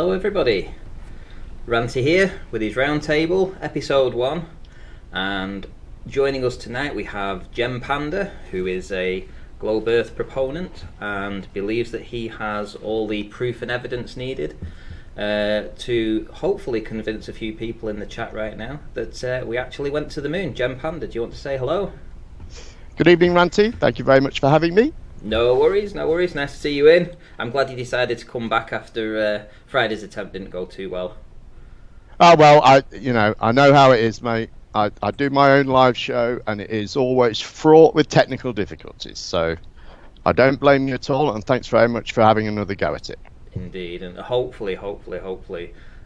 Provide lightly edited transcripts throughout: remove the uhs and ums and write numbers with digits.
Hello everybody, Ranty here with his Roundtable, episode 1, and joining us tonight we have GemPanda, who is a Glober proponent and believes that he has all the proof and evidence needed to hopefully convince a few people in the chat right now that we actually went to the moon. GemPanda, do you want to say hello? Good evening, Ranty. Thank you very much for having me. No worries. Nice to see you in. I'm glad you decided to come back after Friday's attempt didn't go too well. Oh, well, I know how it is, mate. I do my own live show, and it is always fraught with technical difficulties. So I don't blame you at all, and thanks very much for having another go at it. Indeed, and hopefully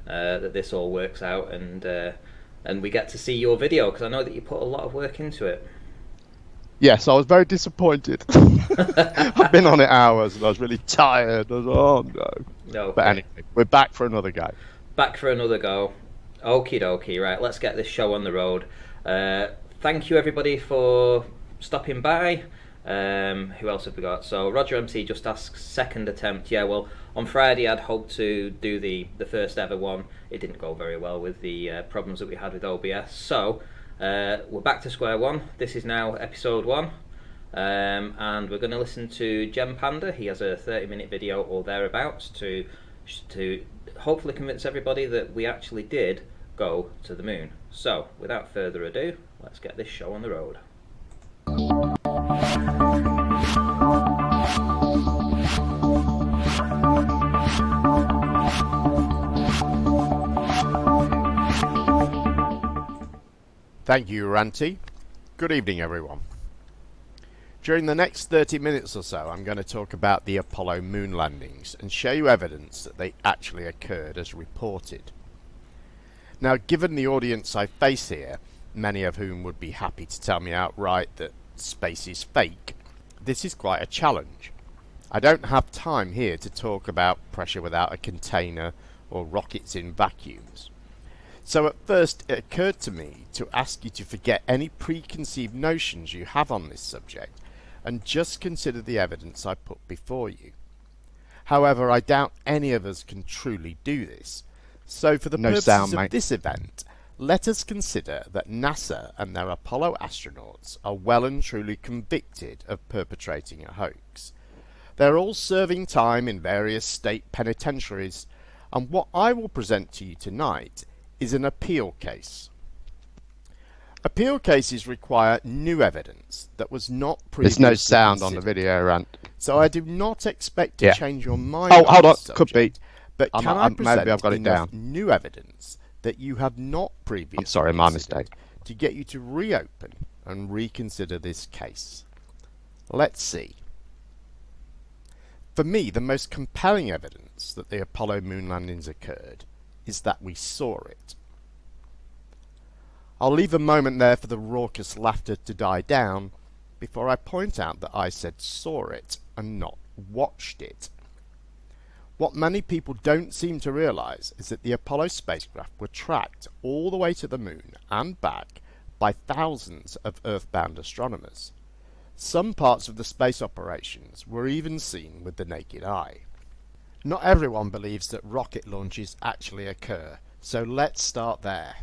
that this all works out, and we get to see your video, because I know that you put a lot of work into it. Yes, I was very disappointed. I've been on it hours, and I was really tired. I was like, oh no. Okay. But anyway, we're back for another go. Okie dokie, right, let's get this show on the road. Thank you everybody for stopping by. Who else have we got? So Roger MC just asks, second attempt. Yeah, well, on Friday I'd hoped to do the first ever one. It didn't go very well with the problems that we had with OBS. So we're back to square one. This is now episode 1. And we're going to listen to GemPanda. He has a 30-minute video or thereabouts to hopefully convince everybody that we actually did go to the moon. So, without further ado, let's get this show on the road. Thank you, Ranty. Good evening, everyone. During the next 30 minutes or so, I'm going to talk about the Apollo moon landings and show you evidence that they actually occurred as reported. Now, given the audience I face here, many of whom would be happy to tell me outright that space is fake, this is quite a challenge. I don't have time here to talk about pressure without a container or rockets in vacuums. So at first it occurred to me to ask you to forget any preconceived notions you have on this subject and just consider the evidence I put before you. However, I doubt any of us can truly do this. So for the purposes of this event, let us consider that NASA and their Apollo astronauts are well and truly convicted of perpetrating a hoax. They're all serving time in various state penitentiaries, and what I will present to you tonight is an appeal case. Appeal cases require new evidence that was not previously There's no sound considered. on the video, Rant. So I do not expect to change your mind. Oh, hold on, subject, could be. But can I present maybe I've got it enough down. new evidence that you have not previously I'm sorry, my considered mistake. to get you to reopen and reconsider this case? Let's see. For me, the most compelling evidence that the Apollo moon landings occurred is that we saw it. I'll leave a moment there for the raucous laughter to die down before I point out that I said saw it and not watched it. What many people don't seem to realize is that the Apollo spacecraft were tracked all the way to the moon and back by thousands of Earth-bound astronomers. Some parts of the space operations were even seen with the naked eye. Not everyone believes that rocket launches actually occur, so let's start there.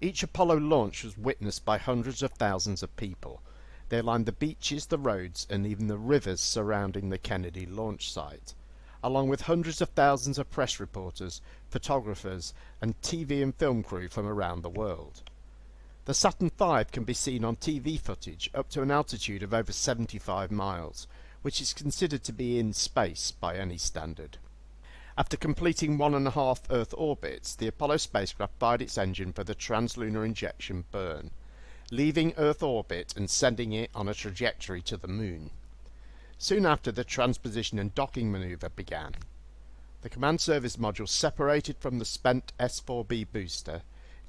Each Apollo launch was witnessed by hundreds of thousands of people. They lined the beaches, the roads, and even the rivers surrounding the Kennedy launch site, along with hundreds of thousands of press reporters, photographers, and TV and film crew from around the world. The Saturn V can be seen on TV footage up to an altitude of over 75 miles, which is considered to be in space by any standard. After completing 1.5 Earth orbits, the Apollo spacecraft fired its engine for the translunar injection burn, leaving Earth orbit and sending it on a trajectory to the moon. Soon after, the transposition and docking maneuver began. The command service module separated from the spent S-4B booster,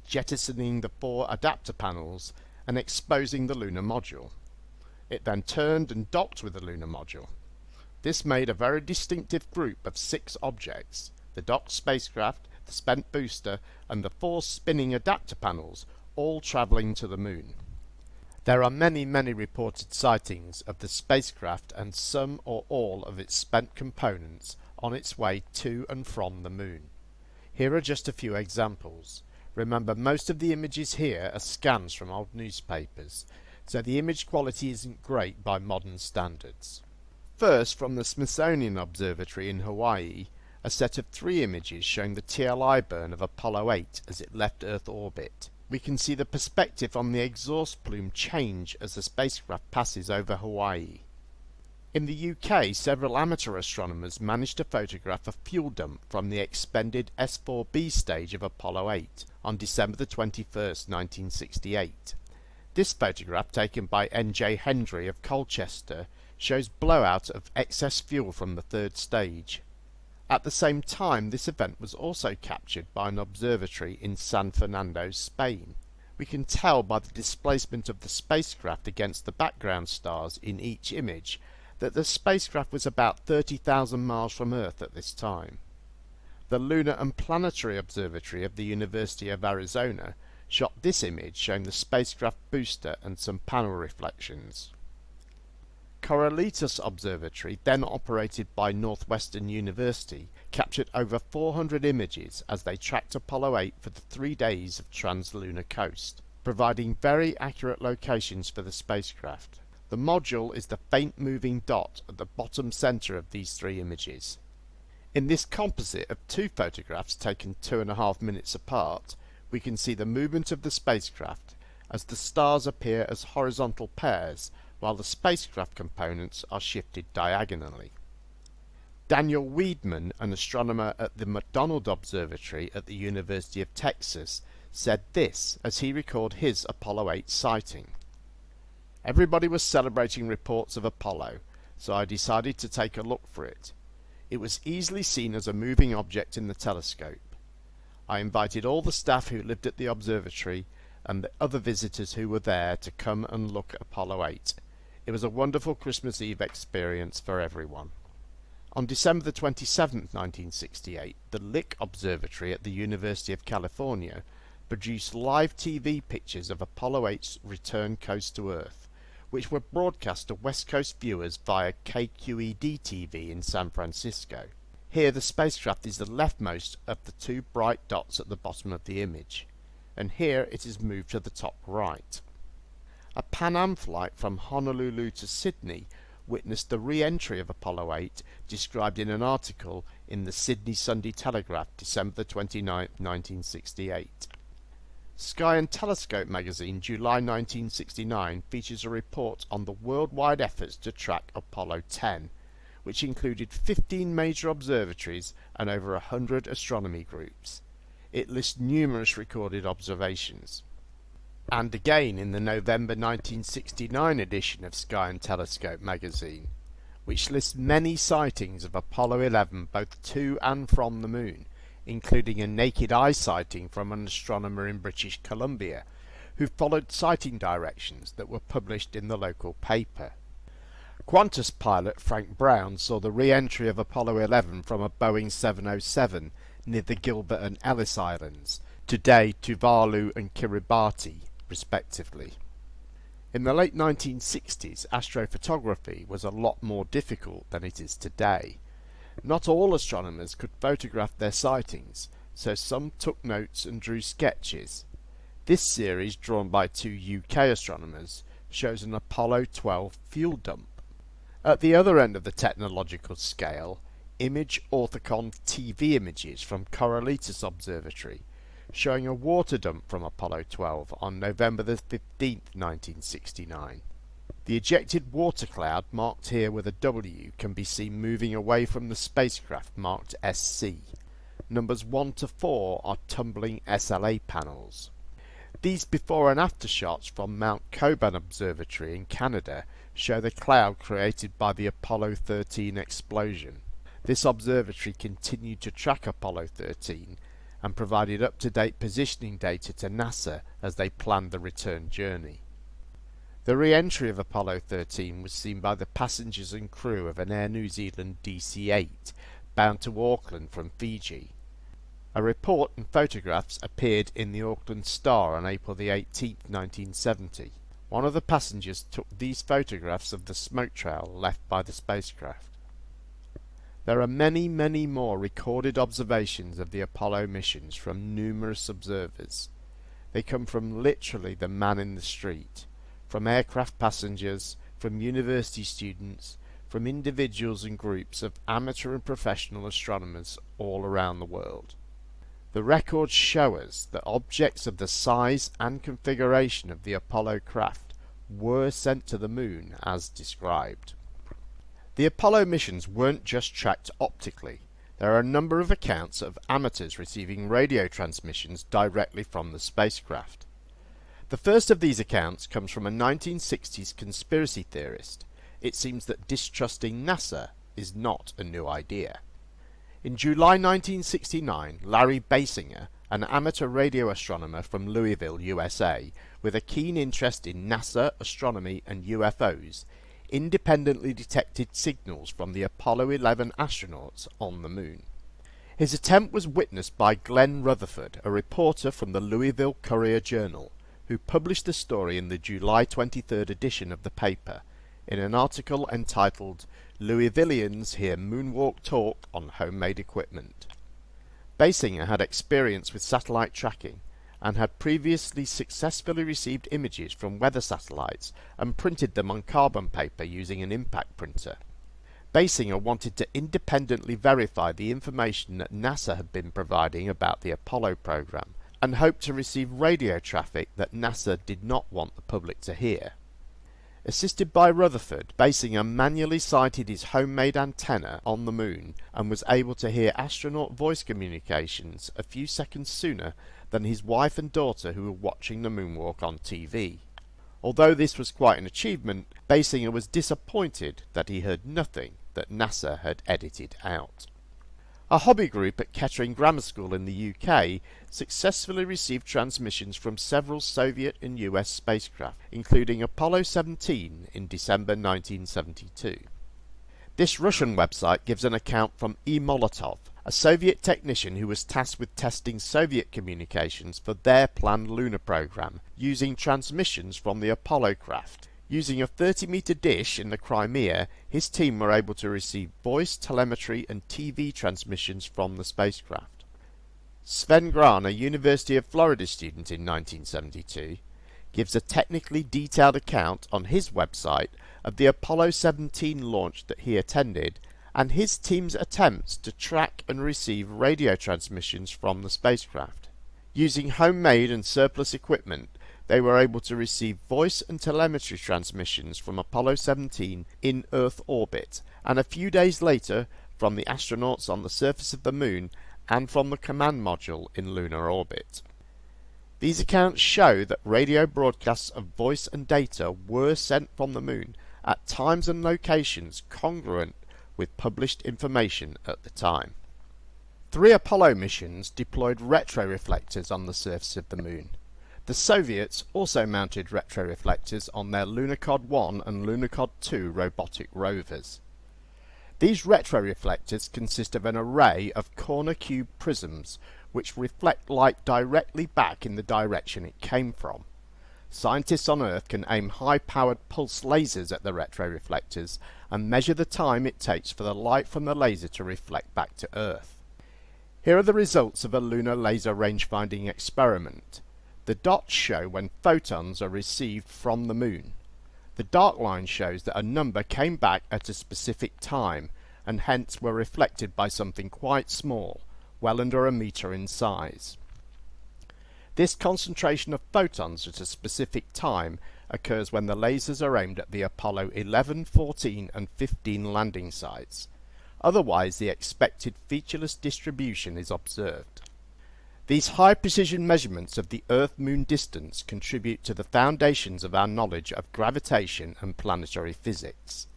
jettisoning the 4 adapter panels and exposing the lunar module. It then turned and docked with the lunar module. This made a very distinctive group of 6 objects: the docked spacecraft, the spent booster, and the 4 spinning adapter panels, all travelling to the moon. There are many reported sightings of the spacecraft and some or all of its spent components on its way to and from the Moon. Here are just a few examples. Remember, most of the images here are scans from old newspapers, so the image quality isn't great by modern standards. First, from the Smithsonian Observatory in Hawaii, a set of 3 images showing the TLI burn of Apollo 8 as it left Earth orbit. We can see the perspective on the exhaust plume change as the spacecraft passes over Hawaii. In the UK, several amateur astronomers managed to photograph a fuel dump from the expended S4B stage of Apollo 8 on December the 21st, 1968. This photograph, taken by N.J. Hendry of Colchester, shows blowout of excess fuel from the 3rd stage. At the same time, this event was also captured by an observatory in San Fernando, Spain. We can tell by the displacement of the spacecraft against the background stars in each image that the spacecraft was about 30,000 miles from Earth at this time. The Lunar and Planetary Observatory of the University of Arizona shot this image showing the spacecraft booster and some panel reflections. Corralitos Observatory, then operated by Northwestern University, captured over 400 images as they tracked Apollo 8 for the 3 days of translunar coast, providing very accurate locations for the spacecraft. The module is the faint moving dot at the bottom center of these 3 images. In this composite of 2 photographs taken 2.5 minutes apart, we can see the movement of the spacecraft as the stars appear as horizontal pairs while the spacecraft components are shifted diagonally. Daniel Weidman, an astronomer at the McDonald Observatory at the University of Texas, said this as he recorded his Apollo 8 sighting. "Everybody was celebrating reports of Apollo, so I decided to take a look for it. It was easily seen as a moving object in the telescope. I invited all the staff who lived at the observatory and the other visitors who were there to come and look at Apollo 8. It was a wonderful Christmas Eve experience for everyone." On December the 27th, 1968, the Lick Observatory at the University of California produced live TV pictures of Apollo 8's return coast to Earth, which were broadcast to West Coast viewers via KQED-TV in San Francisco. Here the spacecraft is the leftmost of the 2 bright dots at the bottom of the image, and here it is moved to the top right. A Pan Am flight from Honolulu to Sydney witnessed the re-entry of Apollo 8 described in an article in the Sydney Sunday Telegraph, December 29, 1968. Sky and Telescope magazine, July 1969, features a report on the worldwide efforts to track Apollo 10, which included 15 major observatories and over 100 astronomy groups. It lists numerous recorded observations. And again in the November 1969 edition of Sky and Telescope magazine, which lists many sightings of Apollo 11 both to and from the Moon, including a naked eye sighting from an astronomer in British Columbia, who followed sighting directions that were published in the local paper. Qantas pilot Frank Brown saw the re-entry of Apollo 11 from a Boeing 707 near the Gilbert and Ellis Islands, today Tuvalu and Kiribati, respectively. In the late 1960s, astrophotography was a lot more difficult than it is today. Not all astronomers could photograph their sightings, so some took notes and drew sketches. This series, drawn by 2 UK astronomers, shows an Apollo 12 fuel dump. At the other end of the technological scale, image orthicon TV images from Corralitos Observatory, showing a water dump from Apollo 12 on November the 15th, 1969. The ejected water cloud, marked here with a W, can be seen moving away from the spacecraft marked SC. Numbers 1 to 4 are tumbling SLA panels. These before and after shots from Mount Coban Observatory in Canada show the cloud created by the Apollo 13 explosion. This observatory continued to track Apollo 13 and provided up-to-date positioning data to NASA as they planned the return journey. The re-entry of Apollo 13 was seen by the passengers and crew of an Air New Zealand DC-8 bound to Auckland from Fiji. A report and photographs appeared in the Auckland Star on April the 18th, 1970. One of the passengers took these photographs of the smoke trail left by the spacecraft. There are many, many more recorded observations of the Apollo missions from numerous observers. They come from literally the man in the street, from aircraft passengers, from university students, from individuals and groups of amateur and professional astronomers all around the world. The records show us that objects of the size and configuration of the Apollo craft were sent to the moon as described. The Apollo missions weren't just tracked optically. There are a number of accounts of amateurs receiving radio transmissions directly from the spacecraft. The first of these accounts comes from a 1960s conspiracy theorist. It seems that distrusting NASA is not a new idea. In July 1969, Larry Basinger, an amateur radio astronomer from Louisville, USA, with a keen interest in NASA, astronomy and UFOs, independently detected signals from the Apollo 11 astronauts on the moon. His attempt was witnessed by Glenn Rutherford, a reporter from the Louisville Courier-Journal, who published the story in the July 23rd edition of the paper, in an article entitled "Louisvillians Hear Moonwalk Talk on Homemade Equipment." Basinger had experience with satellite tracking, and had previously successfully received images from weather satellites and printed them on carbon paper using an impact printer. Basinger wanted to independently verify the information that NASA had been providing about the Apollo program, and hoped to receive radio traffic that NASA did not want the public to hear. Assisted by Rutherford, Basinger manually sighted his homemade antenna on the moon and was able to hear astronaut voice communications a few seconds sooner than his wife and daughter who were watching the moonwalk on TV. Although this was quite an achievement, Basinger was disappointed that he heard nothing that NASA had edited out. A hobby group at Kettering Grammar School in the UK successfully received transmissions from several Soviet and US spacecraft, including Apollo 17 in December 1972. This Russian website gives an account from E. Molotov, a Soviet technician who was tasked with testing Soviet communications for their planned lunar program, using transmissions from the Apollo craft. Using a 30-meter dish in the Crimea, his team were able to receive voice, telemetry and TV transmissions from the spacecraft. Sven Gran, a University of Florida student in 1972, gives a technically detailed account on his website of the Apollo 17 launch that he attended and his team's attempts to track and receive radio transmissions from the spacecraft. Using homemade and surplus equipment, they were able to receive voice and telemetry transmissions from Apollo 17 in Earth orbit, and a few days later from the astronauts on the surface of the moon and from the command module in lunar orbit. These accounts show that radio broadcasts of voice and data were sent from the moon at times and locations congruent with published information at the time. 3 Apollo missions deployed retroreflectors on the surface of the moon. The Soviets also mounted retroreflectors on their Lunokhod 1 and Lunokhod 2 robotic rovers. These retroreflectors consist of an array of corner cube prisms which reflect light directly back in the direction it came from. Scientists on Earth can aim high-powered pulse lasers at the retroreflectors and measure the time it takes for the light from the laser to reflect back to Earth. Here are the results of a lunar laser range-finding experiment. The dots show when photons are received from the moon. The dark line shows that a number came back at a specific time and hence were reflected by something quite small, well under a meter in size. This concentration of photons at a specific time occurs when the lasers are aimed at the Apollo 11, 14 and 15 landing sites. Otherwise, the expected featureless distribution is observed. These high-precision measurements of the Earth-Moon distance contribute to the foundations of our knowledge of gravitation and planetary physics.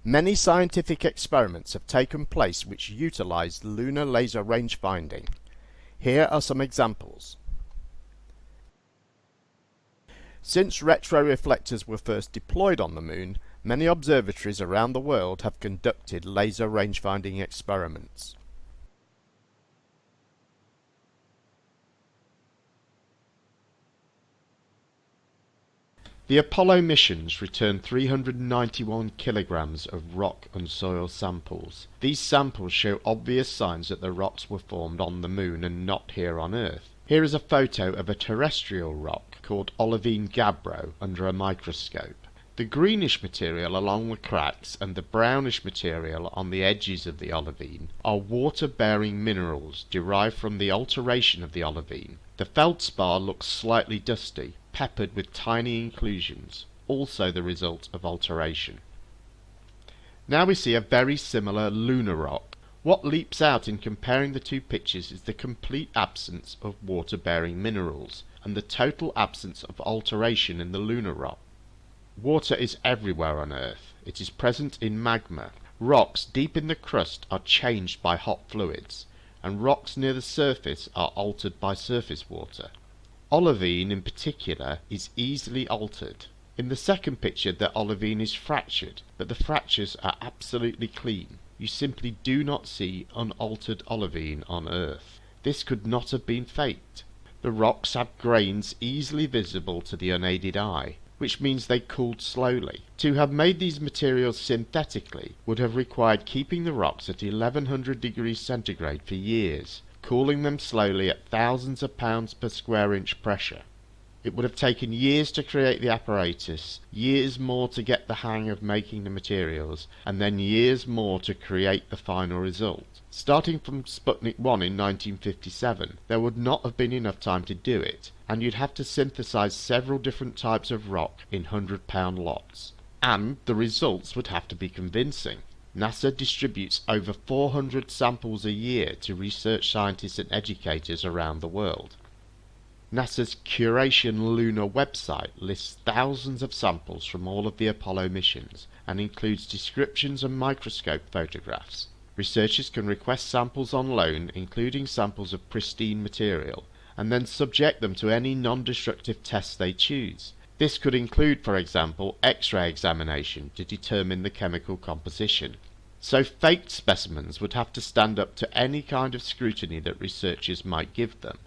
Many scientific experiments have taken place which utilize lunar laser range finding. Here are some examples. Since retroreflectors were first deployed on the Moon, many observatories around the world have conducted laser range-finding experiments. The Apollo missions returned 391 kilograms of rock and soil samples. These samples show obvious signs that the rocks were formed on the Moon and not here on Earth. Here is a photo of a terrestrial rock called olivine gabbro under a microscope. The greenish material along the cracks and the brownish material on the edges of the olivine are water-bearing minerals derived from the alteration of the olivine. The feldspar looks slightly dusty, peppered with tiny inclusions, also the result of alteration. Now we see a very similar lunar rock. What leaps out in comparing the two pictures is the complete absence of water-bearing minerals and the total absence of alteration in the lunar rock. Water is everywhere on Earth. It is present in magma. Rocks deep in the crust are changed by hot fluids, and rocks near the surface are altered by surface water. Olivine in particular is easily altered. In the second picture the olivine is fractured, but the fractures are absolutely clean. You simply do not see unaltered olivine on Earth. This could not have been faked. The rocks have grains easily visible to the unaided eye, which means they cooled slowly. To have made these materials synthetically would have required keeping the rocks at 1100 degrees centigrade for years, cooling them slowly at thousands of pounds per square inch pressure. It would have taken years to create the apparatus, years more to get the hang of making the materials, and then years more to create the final result. Starting from Sputnik 1 in 1957, there would not have been enough time to do it, and you'd have to synthesize several different types of rock in 100-pound lots. And the results would have to be convincing. NASA distributes over 400 samples a year to research scientists and educators around the world. NASA's Curation Lunar website lists thousands of samples from all of the Apollo missions and includes descriptions and microscope photographs. Researchers can request samples on loan, including samples of pristine material, and then subject them to any non-destructive tests they choose. This could include, for example, X-ray examination to determine the chemical composition. So faked specimens would have to stand up to any kind of scrutiny that researchers might give them.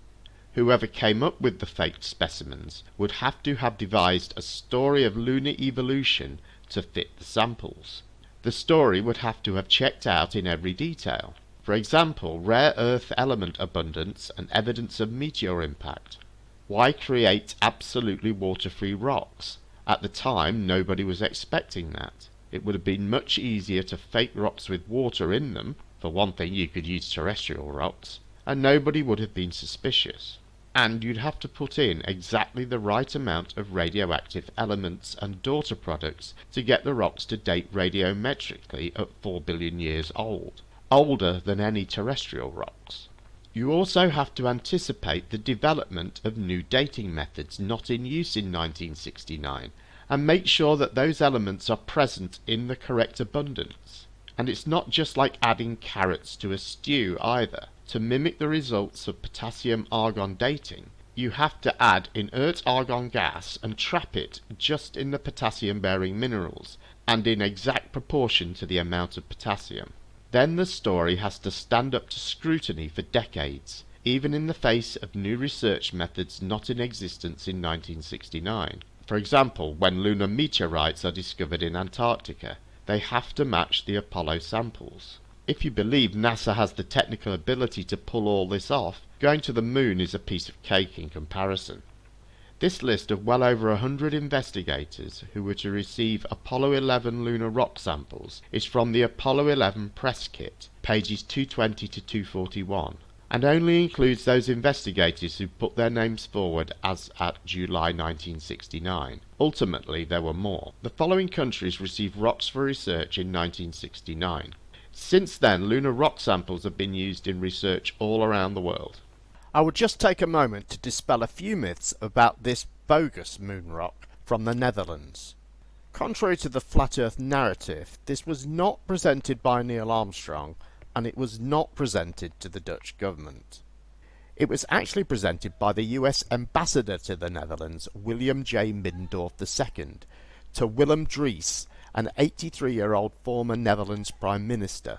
Whoever came up with the faked specimens would have to have devised a story of lunar evolution to fit the samples. The story would have to have checked out in every detail. For example, rare earth element abundance and evidence of meteor impact. Why create absolutely water-free rocks? At the time, nobody was expecting that. It would have been much easier to fake rocks with water in them. For one thing, you could use terrestrial rocks, and nobody would have been suspicious. And you'd have to put in exactly the right amount of radioactive elements and daughter products to get the rocks to date radiometrically at 4 billion years old, older than any terrestrial rocks. You also have to anticipate the development of new dating methods not in use in 1969, and make sure that those elements are present in the correct abundance. And it's not just like adding carrots to a stew either. To mimic the results of potassium-argon dating, you have to add inert argon gas and trap it just in the potassium-bearing minerals, and in exact proportion to the amount of potassium. Then the story has to stand up to scrutiny for decades, even in the face of new research methods not in existence in 1969. For example, when lunar meteorites are discovered in Antarctica, they have to match the Apollo samples. If you believe NASA has the technical ability to pull all this off, going to the Moon is a piece of cake in comparison. This list of well over 100 investigators who were to receive Apollo 11 lunar rock samples is from the Apollo 11 press kit, pages 220 to 241, and only includes those investigators who put their names forward as at July 1969. Ultimately, there were more. The following countries received rocks for research in 1969. Since then, lunar rock samples have been used in research all around the world. I would just take a moment to dispel a few myths about this bogus moon rock from the Netherlands. Contrary to the flat earth narrative, this was not presented by Neil Armstrong, and it was not presented to the Dutch government. It was actually presented by the US ambassador to the Netherlands, William J. Middendorf II, to Willem Dries, an 83-year-old former Netherlands Prime Minister.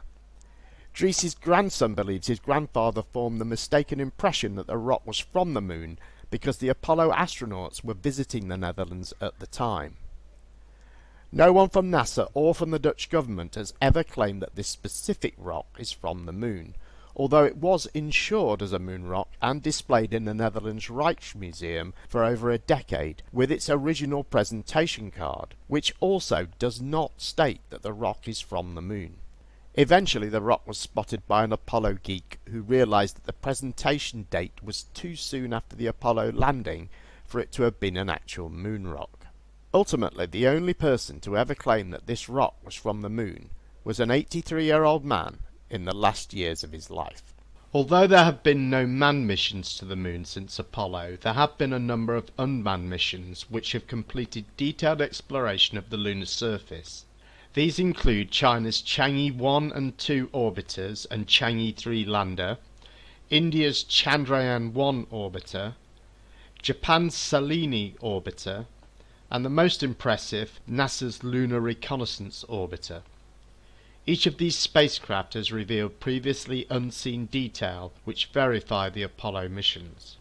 Dries's grandson believes his grandfather formed the mistaken impression that the rock was from the moon because the Apollo astronauts were visiting the Netherlands at the time. No one from NASA or from the Dutch government has ever claimed that this specific rock is from the Moon, although it was insured as a moon rock and displayed in the Netherlands Rijksmuseum for over a decade with its original presentation card, which also does not state that the rock is from the Moon. Eventually the rock was spotted by an Apollo geek who realised that the presentation date was too soon after the Apollo landing for it to have been an actual moon rock. Ultimately, the only person to ever claim that this rock was from the Moon was an 83-year-old man in the last years of his life. Although there have been no manned missions to the Moon since Apollo, there have been a number of unmanned missions which have completed detailed exploration of the lunar surface. These include China's Chang'e 1 and 2 orbiters and Chang'e 3 lander, India's Chandrayaan-1 orbiter, Japan's Selene orbiter, and the most impressive, NASA's Lunar Reconnaissance Orbiter. Each of these spacecraft has revealed previously unseen detail which verify the Apollo missions.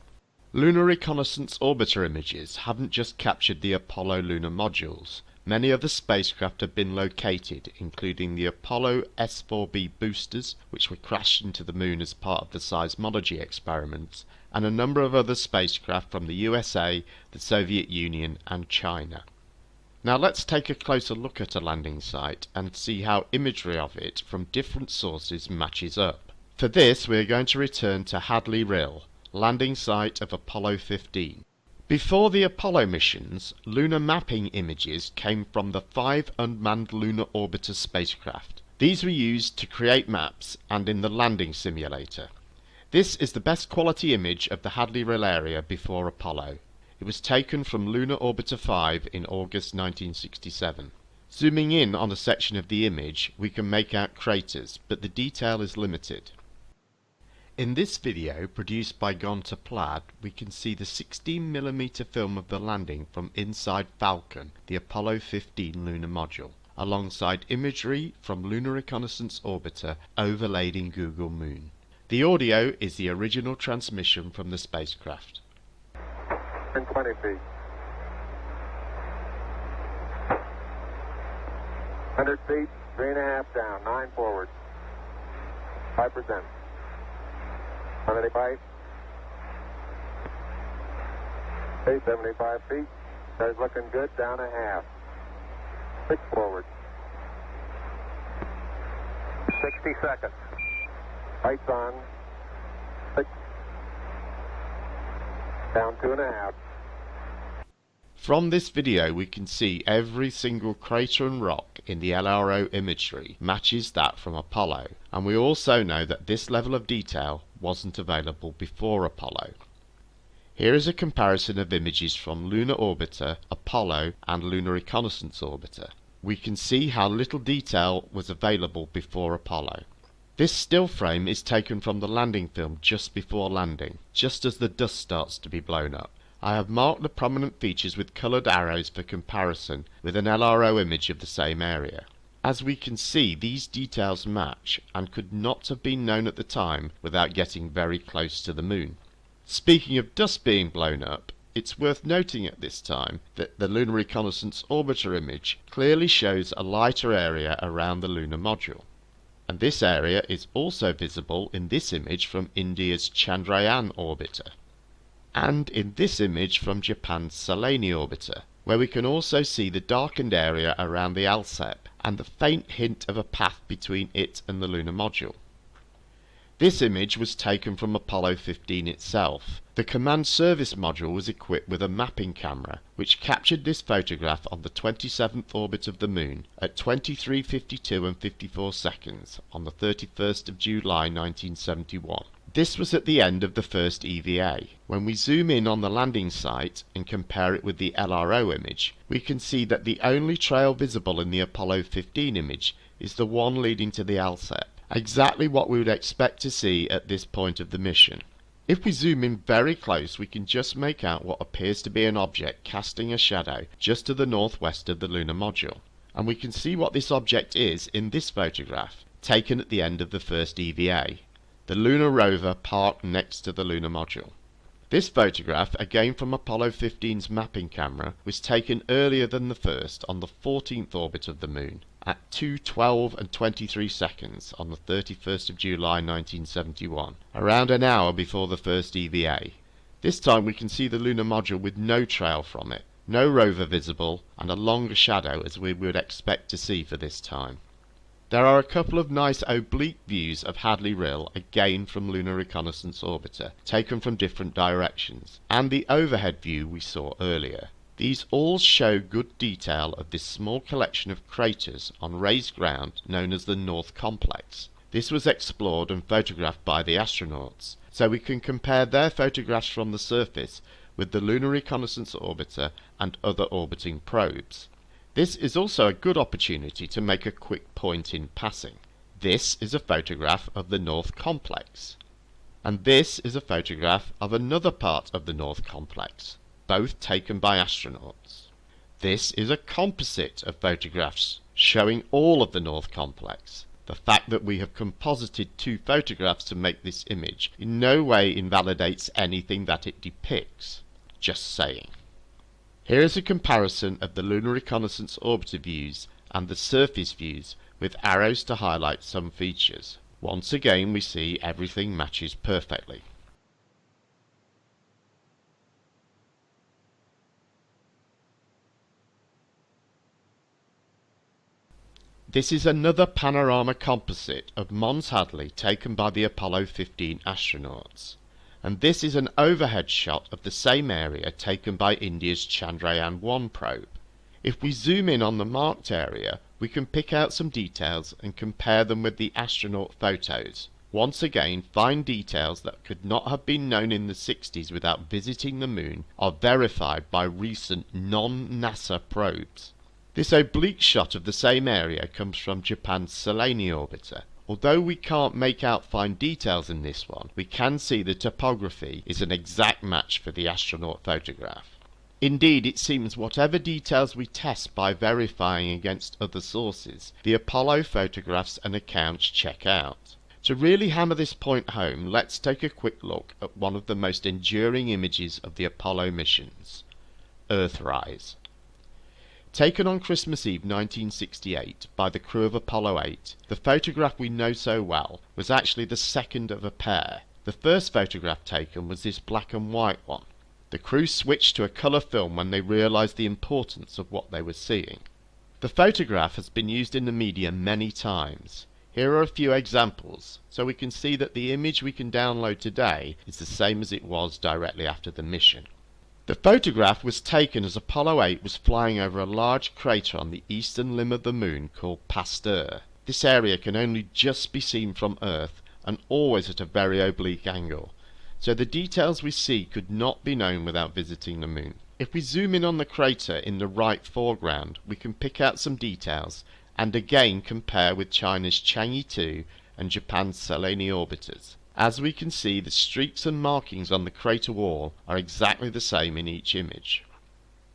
Lunar Reconnaissance Orbiter images haven't just captured the Apollo lunar modules. Many other spacecraft have been located, including the Apollo S-4B boosters, which were crashed into the Moon as part of the seismology experiments, and a number of other spacecraft from the USA, the Soviet Union and China. Now let's take a closer look at a landing site and see how imagery of it from different sources matches up. For this we are going to return to Hadley Rill, landing site of Apollo 15. Before the Apollo missions, lunar mapping images came from the 5 unmanned lunar orbiter spacecraft. These were used to create maps and in the landing simulator. This is the best quality image of the Hadley Rill area before Apollo. It was taken from Lunar Orbiter 5 in August 1967. Zooming in on a section of the image, we can make out craters, but the detail is limited. In this video, produced by Gone to Plaid, we can see the 16mm film of the landing from inside Falcon, the Apollo 15 lunar module, alongside imagery from Lunar Reconnaissance Orbiter overlaid in Google Moon. The audio is the original transmission from the spacecraft. 20 feet. 100 feet, 3.5 down, 9 forward. 5%. 185. Okay, 75 feet. That's looking good, down a half. 6 forward. 60 seconds. Lights on. 6. Down 2.5. From this video we can see every single crater and rock in the LRO imagery matches that from Apollo, and we also know that this level of detail wasn't available before Apollo. Here is a comparison of images from Lunar Orbiter, Apollo and Lunar Reconnaissance Orbiter. We can see how little detail was available before Apollo. This still frame is taken from the landing film just before landing, just as the dust starts to be blown up. I have marked the prominent features with coloured arrows for comparison with an LRO image of the same area. As we can see, these details match and could not have been known at the time without getting very close to the Moon. Speaking of dust being blown up, it's worth noting at this time that the Lunar Reconnaissance Orbiter image clearly shows a lighter area around the lunar module. And this area is also visible in this image from India's Chandrayaan orbiter, and in this image from Japan's Selene orbiter, where we can also see the darkened area around the ALSEP and the faint hint of a path between it and the lunar module. This image was taken from Apollo 15 itself. The command service module was equipped with a mapping camera which captured this photograph on the 27th orbit of the Moon at 23:52 and 54 seconds on the 31st of July 1971. This was at the end of the first EVA. When we zoom in on the landing site and compare it with the LRO image, we can see that the only trail visible in the Apollo 15 image is the one leading to the ALSEP, exactly what we would expect to see at this point of the mission. If we zoom in very close, we can just make out what appears to be an object casting a shadow just to the northwest of the lunar module, and we can see what this object is in this photograph, taken at the end of the first EVA. The lunar rover parked next to the lunar module. This photograph, again from Apollo 15's mapping camera, was taken earlier than the first on the 14th orbit of the Moon, at 2:12 and 23 seconds on the 31st of July 1971, around an hour before the first EVA. This time we can see the lunar module with no trail from it, no rover visible, and a longer shadow as we would expect to see for this time. There are a couple of nice oblique views of Hadley Rill, again from Lunar Reconnaissance Orbiter, taken from different directions, and the overhead view we saw earlier. These all show good detail of this small collection of craters on raised ground known as the North Complex. This was explored and photographed by the astronauts, so we can compare their photographs from the surface with the Lunar Reconnaissance Orbiter and other orbiting probes. This is also a good opportunity to make a quick point in passing. This is a photograph of the North Complex, and this is a photograph of another part of the North Complex, both taken by astronauts. This is a composite of photographs showing all of the North Complex. The fact that we have composited two photographs to make this image in no way invalidates anything that it depicts. Just saying. Here is a comparison of the Lunar Reconnaissance Orbiter views and the surface views with arrows to highlight some features. Once again we see everything matches perfectly. This is another panorama composite of Mons Hadley taken by the Apollo 15 astronauts. And this is an overhead shot of the same area taken by India's Chandrayaan-1 probe. If we zoom in on the marked area, we can pick out some details and compare them with the astronaut photos. Once again, fine details that could not have been known in the 60s without visiting the Moon are verified by recent non-NASA probes. This oblique shot of the same area comes from Japan's Selene orbiter. Although we can't make out fine details in this one, we can see the topography is an exact match for the astronaut photograph. Indeed, it seems whatever details we test by verifying against other sources, the Apollo photographs and accounts check out. To really hammer this point home, let's take a quick look at one of the most enduring images of the Apollo missions, Earthrise. Taken on Christmas Eve 1968 by the crew of Apollo 8, the photograph we know so well was actually the second of a pair. The first photograph taken was this black and white one. The crew switched to a colour film when they realised the importance of what they were seeing. The photograph has been used in the media many times. Here are a few examples, so we can see that the image we can download today is the same as it was directly after the mission. The photograph was taken as Apollo 8 was flying over a large crater on the eastern limb of the Moon called Pasteur. This area can only just be seen from Earth and always at a very oblique angle, so the details we see could not be known without visiting the Moon. If we zoom in on the crater in the right foreground, we can pick out some details and again compare with China's Chang'e 2 and Japan's Selene orbiters. As we can see, the streaks and markings on the crater wall are exactly the same in each image.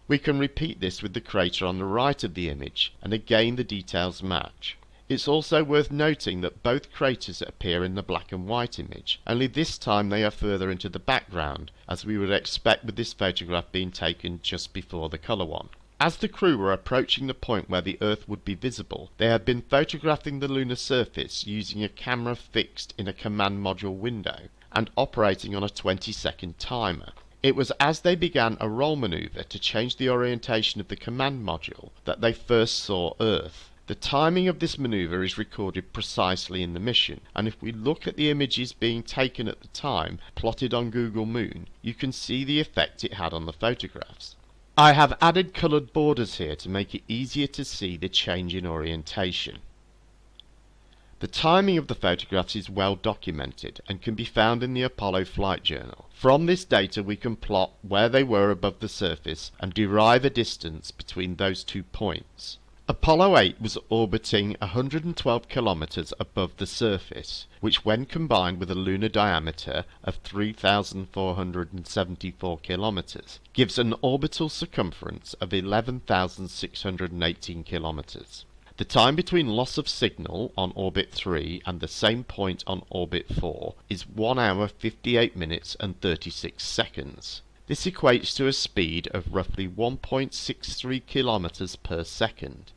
We can repeat this with the crater on the right of the image, and again the details match. It's also worth noting that both craters appear in the black and white image, only this time they are further into the background, as we would expect with this photograph being taken just before the colour one. As the crew were approaching the point where the Earth would be visible, they had been photographing the lunar surface using a camera fixed in a command module window and operating on a 20-second timer. It was as they began a roll maneuver to change the orientation of the command module that they first saw Earth. The timing of this maneuver is recorded precisely in the mission, and if we look at the images being taken at the time, plotted on Google Moon, you can see the effect it had on the photographs. I have added coloured borders here to make it easier to see the change in orientation. The timing of the photographs is well documented and can be found in the Apollo Flight Journal. From this data we can plot where they were above the surface and derive a distance between those 2 points. Apollo 8 was orbiting 112 kilometers above the surface, which when combined with a lunar diameter of 3,474 kilometers, gives an orbital circumference of 11,618 kilometers. The time between loss of signal on orbit 3 and the same point on orbit 4 is 1 hour 58 minutes and 36 seconds. This equates to a speed of roughly 1.63 kilometers per second.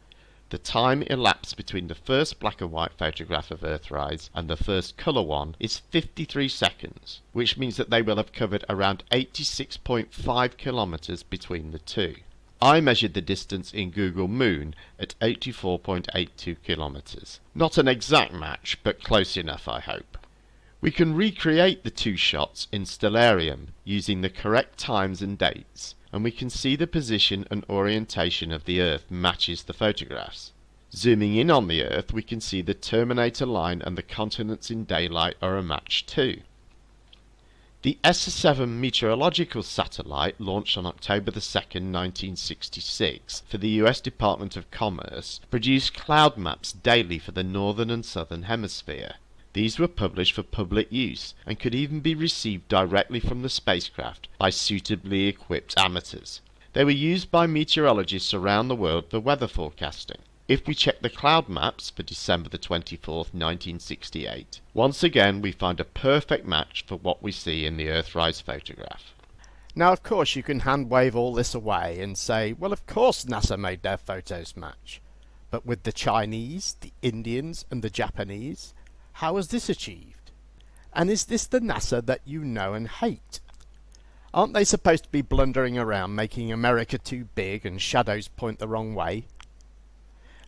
The time elapsed between the first black and white photograph of Earthrise and the first colour one is 53 seconds, which means that they will have covered around 86.5 kilometers between the two. I measured the distance in Google Moon at 84.82 kilometers. Not an exact match, but close enough, I hope. We can recreate the two shots in Stellarium using the correct times and dates, and we can see the position and orientation of the Earth matches the photographs. Zooming in on the Earth, we can see the Terminator line and the continents in daylight are a match too. The S7 meteorological satellite, launched on October 2nd, 1966 for the US Department of Commerce, produced cloud maps daily for the northern and southern hemisphere. These were published for public use and could even be received directly from the spacecraft by suitably equipped amateurs. They were used by meteorologists around the world for weather forecasting. If we check the cloud maps for December the 24th, 1968, once again we find a perfect match for what we see in the Earthrise photograph. Now, of course, you can hand wave all this away and say, well, of course NASA made their photos match. But with the Chinese, the Indians and the Japanese, how was this achieved? And is this the NASA that you know and hate? Aren't they supposed to be blundering around making America too big and shadows point the wrong way?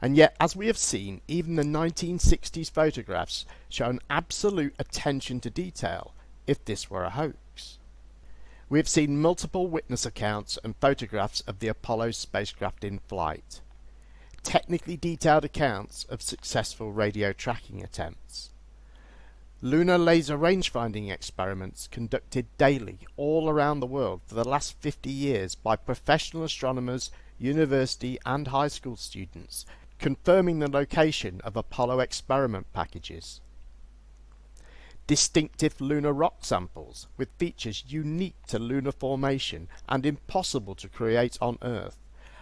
And yet, as we have seen, even the 1960s photographs show an absolute attention to detail, if this were a hoax. We have seen multiple witness accounts and photographs of the Apollo spacecraft in flight. Technically detailed accounts of successful radio tracking attempts. Lunar laser range-finding experiments conducted daily all around the world for the last 50 years by professional astronomers, university and high school students, confirming the location of Apollo experiment packages. Distinctive lunar rock samples with features unique to lunar formation and impossible to create on Earth,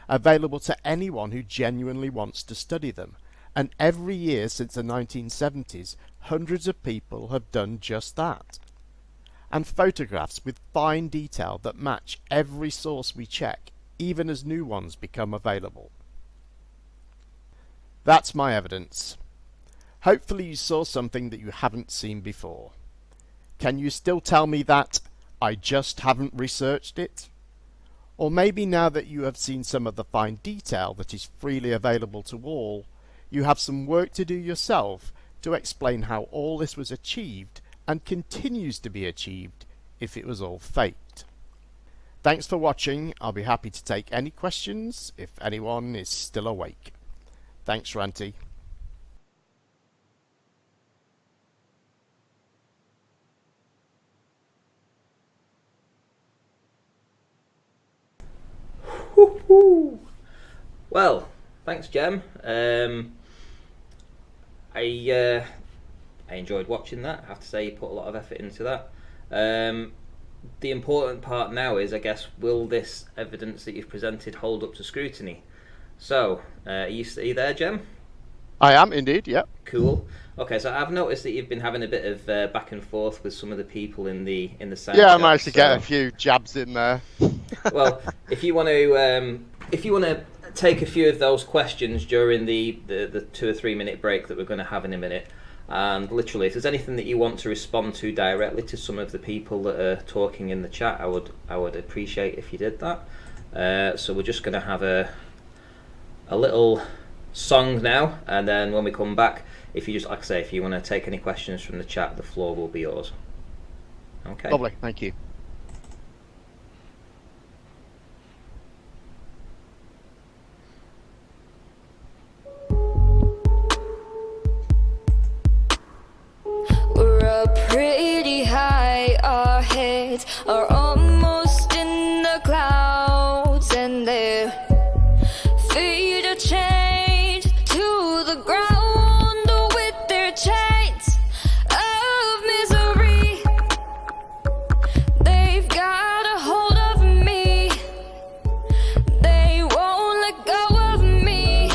available to anyone who genuinely wants to study them. And every year since the 1970s, hundreds of people have done just that. And photographs with fine detail that match every source we check, even as new ones become available. That's my evidence. Hopefully you saw something that you haven't seen before. Can you still tell me that I just haven't researched it? Or maybe now that you have seen some of the fine detail that is freely available to all, you have some work to do yourself to explain how all this was achieved and continues to be achieved if it was all faked. Thanks for watching. I'll be happy to take any questions if anyone is still awake. Thanks, Ranty. Well, thanks, Gem. I enjoyed watching that. I have to say, you put a lot of effort into that. The important part now is, I guess, will this evidence that you've presented hold up to scrutiny? So, are you there, Gem? I am indeed, yep. Cool. Okay, so I've noticed that you've been having a bit of back and forth with some of the people in the side. Yeah, I managed to get a few jabs in there. Well, if you want to take a few of those questions during the 2 or 3 minute break that we're going to have in a minute, and literally, if there's anything that you want to respond to directly to some of the people that are talking in the chat, I would appreciate if you did that. So we're just going to have a little song now, and then when we come back, if you just, like I say, if you want to take any questions from the chat, the floor will be yours. Okay. Lovely, thank you. We're up pretty high, our heads are almost in the clouds, and their feet are chained to the ground with their chains of misery. They've got a hold of me, they won't let go of me.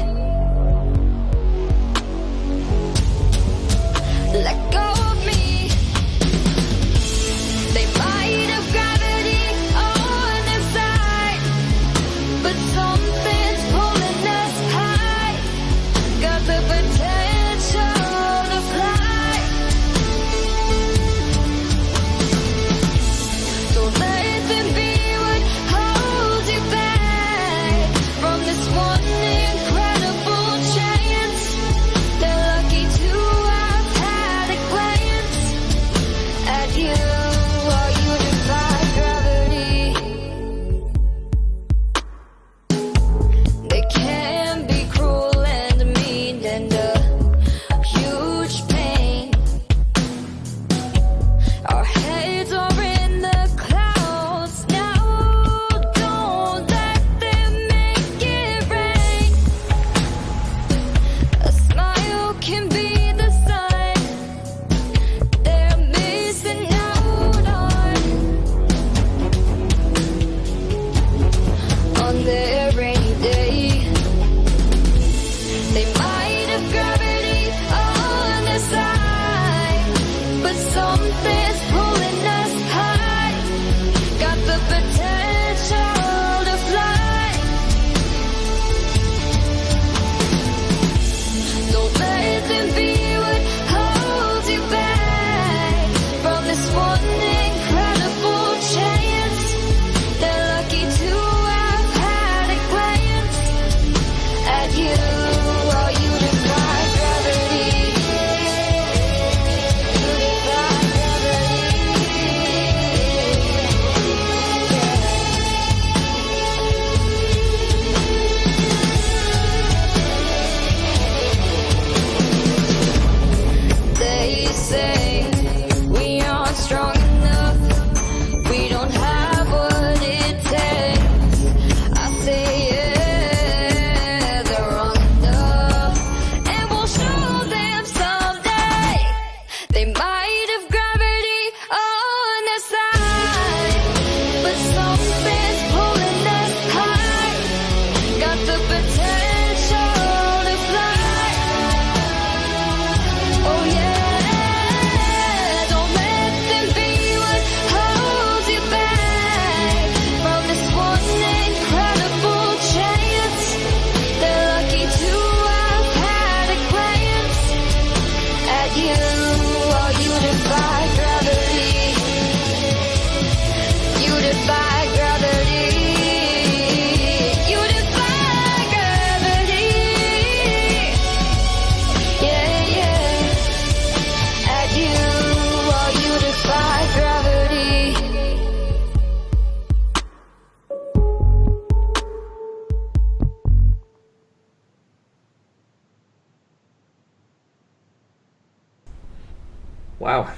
Wow.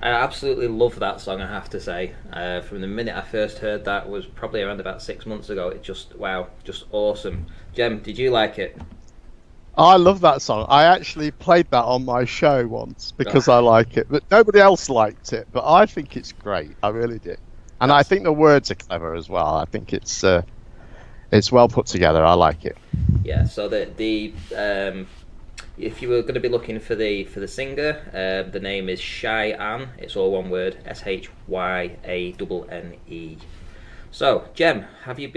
I absolutely love that song, I have to say. From the minute I first heard that was probably around about 6 months ago. It just, wow, just awesome. Gem, did you like it? I love that song. I actually played that on my show once because I like it, but nobody else liked it. But I think it's great. I really did, and I think the words are clever as well. I think it's well put together. I like it. Yeah. So the if you were going to be looking for the singer, the name is Cheyenne. It's all one word: Shyanne. So, Gem, have you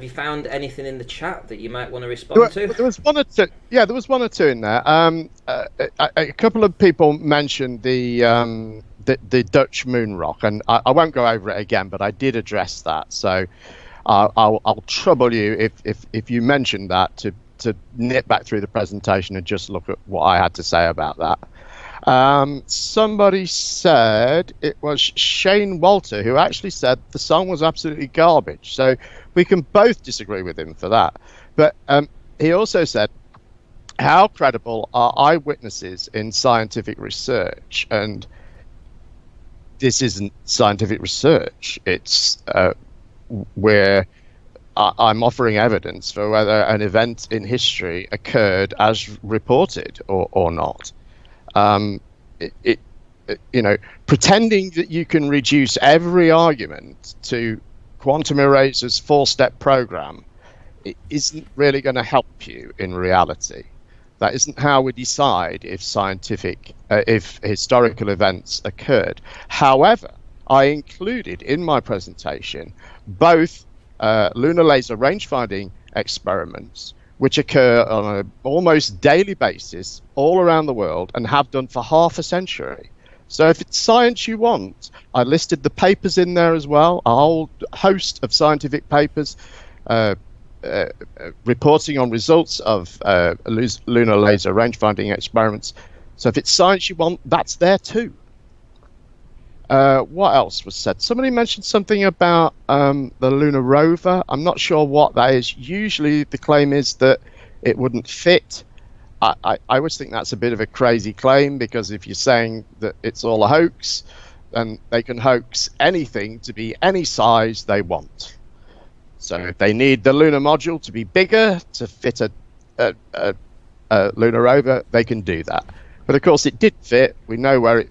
found anything in the chat that you might want to respond to? There was one or two. Yeah, there was one or two in there. A couple of people mentioned the Dutch moon rock, and I won't go over it again, but I did address that. So I'll trouble you if you mentioned that to nip back through the presentation and just look at what I had to say about that. Somebody said it was Shane Walter who actually said the song was absolutely garbage. So we can both disagree with him for that. But he also said, how credible are eyewitnesses in scientific research? And this isn't scientific research. It's where I'm offering evidence for whether an event in history occurred as reported or not. Pretending that you can reduce every argument to Quantum Eraser's 4-step program, it isn't really going to help you in reality. That isn't how we decide if if historical events occurred. However, I included in my presentation both lunar laser range-finding experiments, which occur on an almost daily basis all around the world and have done for half a century. So if it's science you want, I listed the papers in there as well, a whole host of scientific papers reporting on results of lunar laser range-finding experiments. So if it's science you want, that's there too. What else was said? Somebody mentioned something about the lunar rover. I'm not sure what that is. Usually the claim is that it wouldn't fit. I always think that's a bit of a crazy claim, because if you're saying that it's all a hoax, then they can hoax anything to be any size they want. So if they need the lunar module to be bigger to fit a lunar rover, they can do that. But of course it did fit. We know where it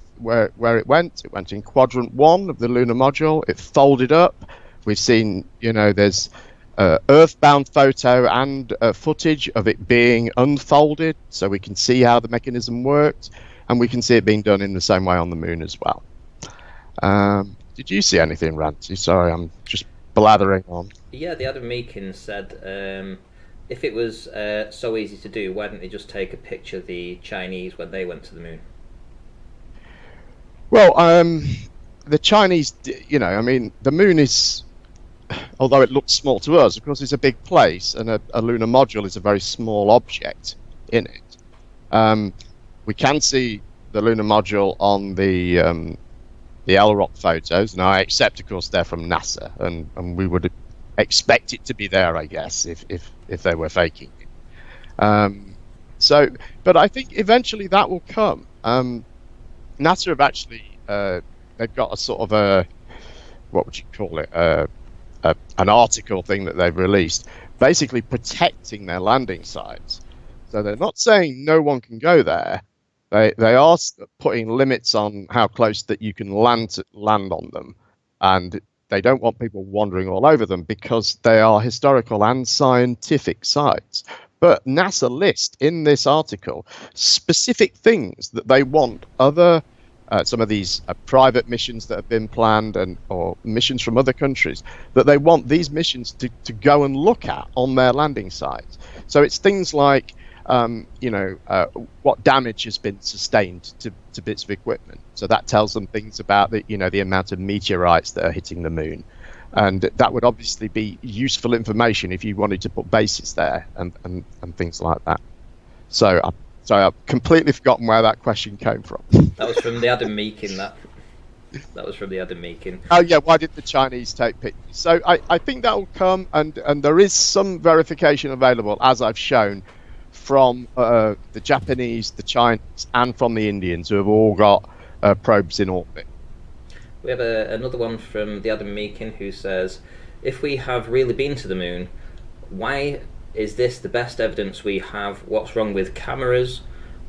went. It went in quadrant 1 of the lunar module. It folded up. We've seen, there's earthbound photo and footage of it being unfolded, so we can see how the mechanism worked, and we can see it being done in the same way on the moon as well. Did you see anything, Ranty? Sorry, I'm just blathering on. Yeah, the Adam Meakin said, if it was so easy to do, why didn't they just take a picture of the Chinese when they went to the moon? Well, the Chinese, the moon is, although it looks small to us, of course it's a big place, and a lunar module is a very small object in it. We can see the lunar module on the LROC photos. Now, I accept, of course, they're from NASA, and we would expect it to be there, I guess, if they were faking it. But I think eventually that will come. NASA have actually, they've got a sort of what would you call it, an article thing that they've released, basically protecting their landing sites. So they're not saying no one can go there. They are putting limits on how close that you can land on them, and they don't want people wandering all over them because they are historical and scientific sites. But NASA list in this article specific things that they want other some of these private missions that have been planned or missions from other countries, that they want these missions to go and look at on their landing sites. So it's things like what damage has been sustained to bits of equipment. So that tells them things about the amount of meteorites that are hitting the moon. And that would obviously be useful information if you wanted to put bases there and things like that. So I've completely forgotten where that question came from. That was from the Adam Meakin, that was from the Adam Meakin. Oh yeah, why did the Chinese take pictures? So I think that will come, and there is some verification available, as I've shown, from the Japanese, the Chinese, and from the Indians, who have all got probes in orbit. We have another one from the Adam Meakin, who says, if we have really been to the moon, why is this the best evidence we have? What's wrong with cameras?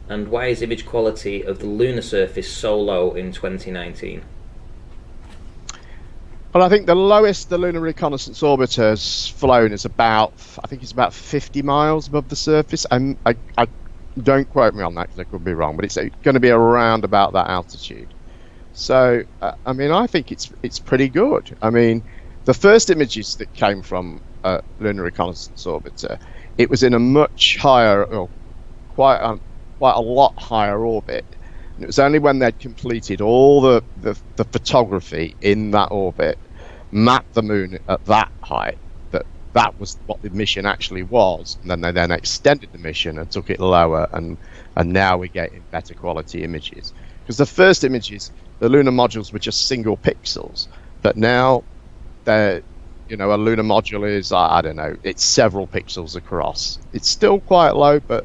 And why is image quality of the lunar surface so low in 2019? Well, I think the lowest the Lunar Reconnaissance Orbiter has flown is about 50 miles above the surface. And I don't quote me on that because I could be wrong, but it's going to be around about that altitude. So, I mean, I think it's pretty good. I mean, the first images that came from Lunar Reconnaissance Orbiter, it was in a much higher, quite a lot higher orbit. And it was only when they'd completed all the photography in that orbit, mapped the moon at that height, that was what the mission actually was. And then they then extended the mission and took it lower, and now we're getting better quality images. Because the first images, the lunar modules were just single pixels, but now they're, a lunar module is, I don't know, it's several pixels across. It's still quite low, but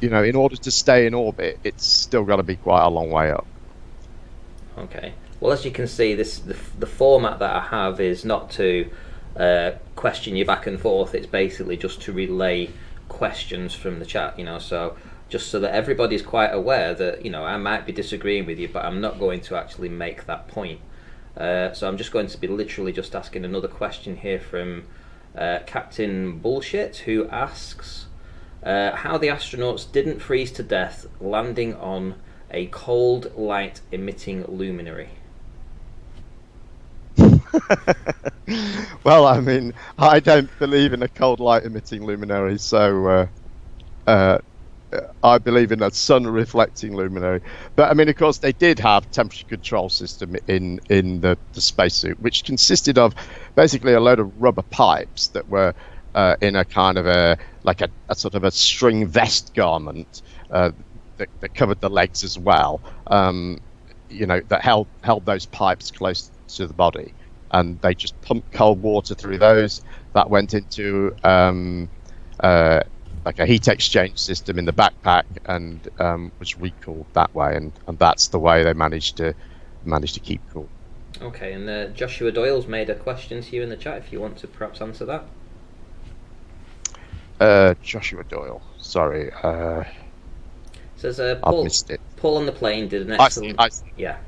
in order to stay in orbit, it's still got to be quite a long way up. Okay. Well, as you can see, the format that I have is not to question you back and forth. It's basically just to relay questions from the chat. So just so that everybody's quite aware that I might be disagreeing with you, but I'm not going to actually make that point. So I'm just going to be literally just asking another question here from Captain Bullshit, who asks, how the astronauts didn't freeze to death landing on a cold light emitting luminary. Well, I mean, I don't believe in a cold light emitting luminary, so I believe in a sun reflecting luminary. But I mean, of course, they did have temperature control system in the spacesuit, which consisted of basically a load of rubber pipes that were in a kind of a sort of a string vest garment that covered the legs as well. That held those pipes close to the body, and they just pumped cold water through those. That went into like a heat exchange system in the backpack, and was recooled that way, and that's the way they managed to keep cool. Okay, and Joshua Doyle's made a question to you in the chat, if you want to perhaps answer that. Joshua Doyle, sorry. Says I've Paul, missed it. Paul on the Plane did an excellent... Yeah.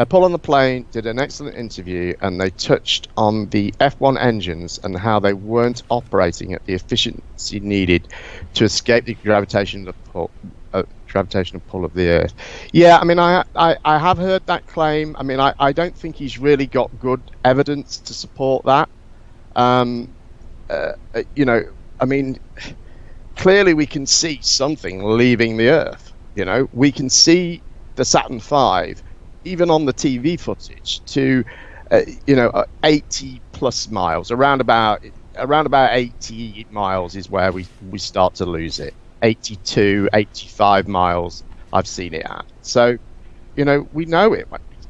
Paul on the Plane did an excellent interview, and they touched on the F1 engines and how they weren't operating at the efficiency needed to escape the gravitational pull of the Earth. Yeah, I mean, I have heard that claim. I mean, I don't think he's really got good evidence to support that. I mean, clearly we can see something leaving the Earth. We can see the Saturn V, even on the TV footage, to 80 plus miles. Around about 80 miles is where we start to lose it. 82, 85 miles I've seen it at. So, we know it.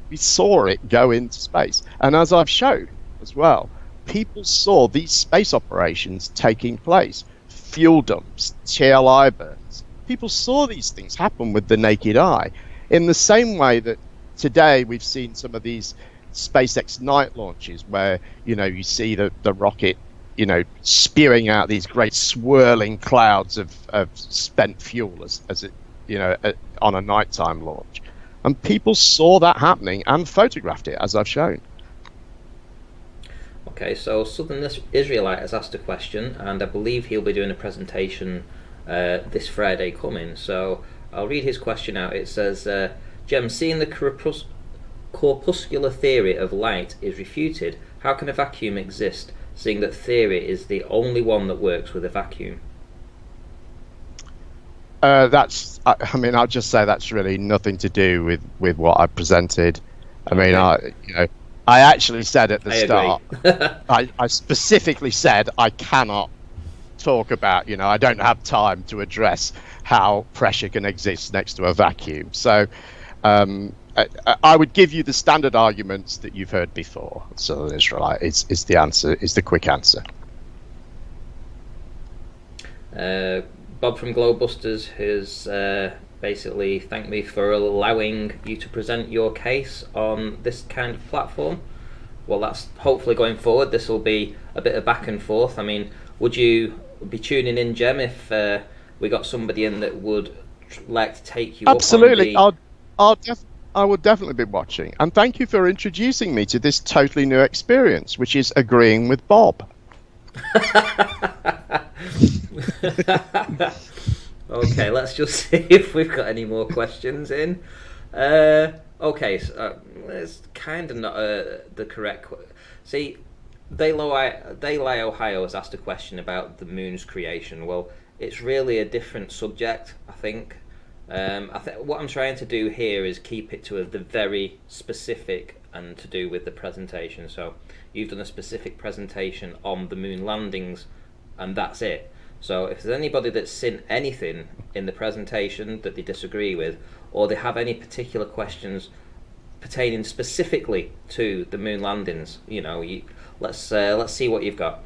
We saw it go into space, and as I've shown as well, people saw these space operations taking place. Fuel dumps, TLI burns. People saw these things happen with the naked eye. In the same way that today we've seen some of these SpaceX night launches where, you see the rocket, spewing out these great swirling clouds of spent fuel as it, on a nighttime launch. And people saw that happening and photographed it, as I've shown. Okay, so Southern Israelite has asked a question, and I believe he'll be doing a presentation this Friday coming. So I'll read his question out. It says, Gem, seeing the corpuscular theory of light is refuted, how can a vacuum exist, seeing that theory is the only one that works with a vacuum? I'll just say that's really nothing to do with what I presented. I mean, I actually said at the start, I specifically said I cannot talk about, I don't have time to address how pressure can exist next to a vacuum. So I would give you the standard arguments that you've heard before. Southern Israelite is the answer, is the quick answer. Bob from Globebusters has basically thanked me for allowing you to present your case on this kind of platform. Well, that's hopefully going forward. This will be a bit of back and forth. I mean, would you be tuning in, Gem, if we got somebody in that would like to take you Absolutely. up on I will definitely be watching. And thank you for introducing me to this totally new experience, which is agreeing with Bob. Okay, let's just see if we've got any more questions in. Okay, so, it's kind of not the correct... See, Daylight Ohio has asked a question about the moon's creation. Well, it's really a different subject, I think. What I'm trying to do here is keep it to the very specific and to do with the presentation. So you've done a specific presentation on the moon landings, and that's it. So if there's anybody that's seen anything in the presentation that they disagree with, or they have any particular questions pertaining specifically to the moon landings, you know, let's see what you've got.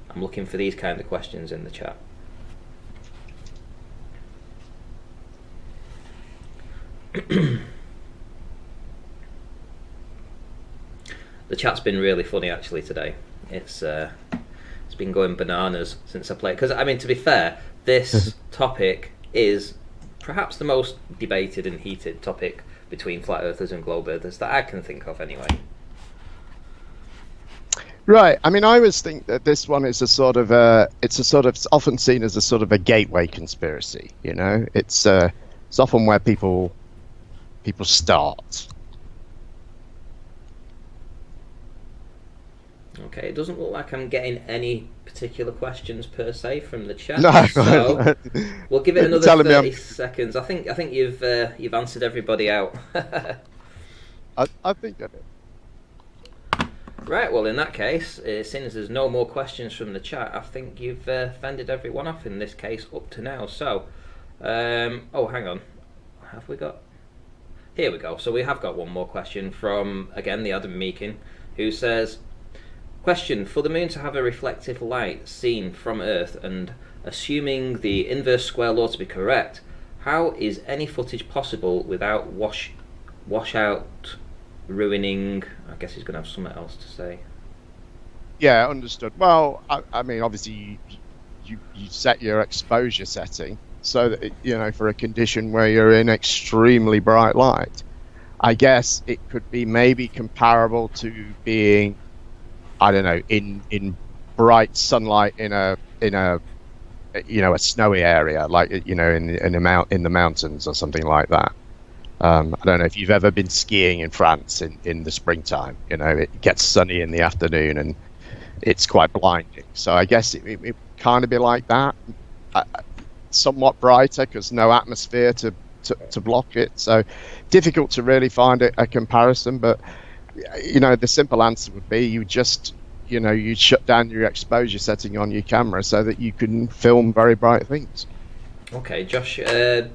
I'm looking for these kind of questions in the chat. The chat's been really funny actually today. It's been going bananas since I played. Because I mean, to be fair, this topic is perhaps the most debated and heated topic between flat earthers and globe earthers that I can think of, anyway. Right. I mean, I always think that this one is it's often seen as a sort of a gateway conspiracy. You know, it's often where people start. Okay, it doesn't look like I'm getting any particular questions per se from the chat. No, so we'll give it another 30 seconds. I think you've answered everybody out. I think I did. Right, well, in that case, seeing as there's no more questions from the chat, I think you've fended everyone off in this case up to now. So, oh, hang on. Have we got... Here we go. So we have got one more question from, again, the Adam Meakin, who says, question, for the moon to have a reflective light seen from Earth, and assuming the inverse square law to be correct, how is any footage possible without washout ruining... I guess he's going to have something else to say. Yeah, understood. Well, I mean, obviously you set your exposure setting so that, you know, for a condition where you're in extremely bright light. I guess it could be maybe comparable to being, I don't know, in bright sunlight in a you know, a snowy area, like, you know, in the mountains or something like that. I don't know if you've ever been skiing in France in the springtime. You know, it gets sunny in the afternoon and it's quite blinding. So I guess it kind of be like that, somewhat brighter because no atmosphere to block it. So difficult to really find a comparison. But you know, the simple answer would be you just, you know, you shut down your exposure setting on your camera so that you can film very bright things. Okay, Josh. Where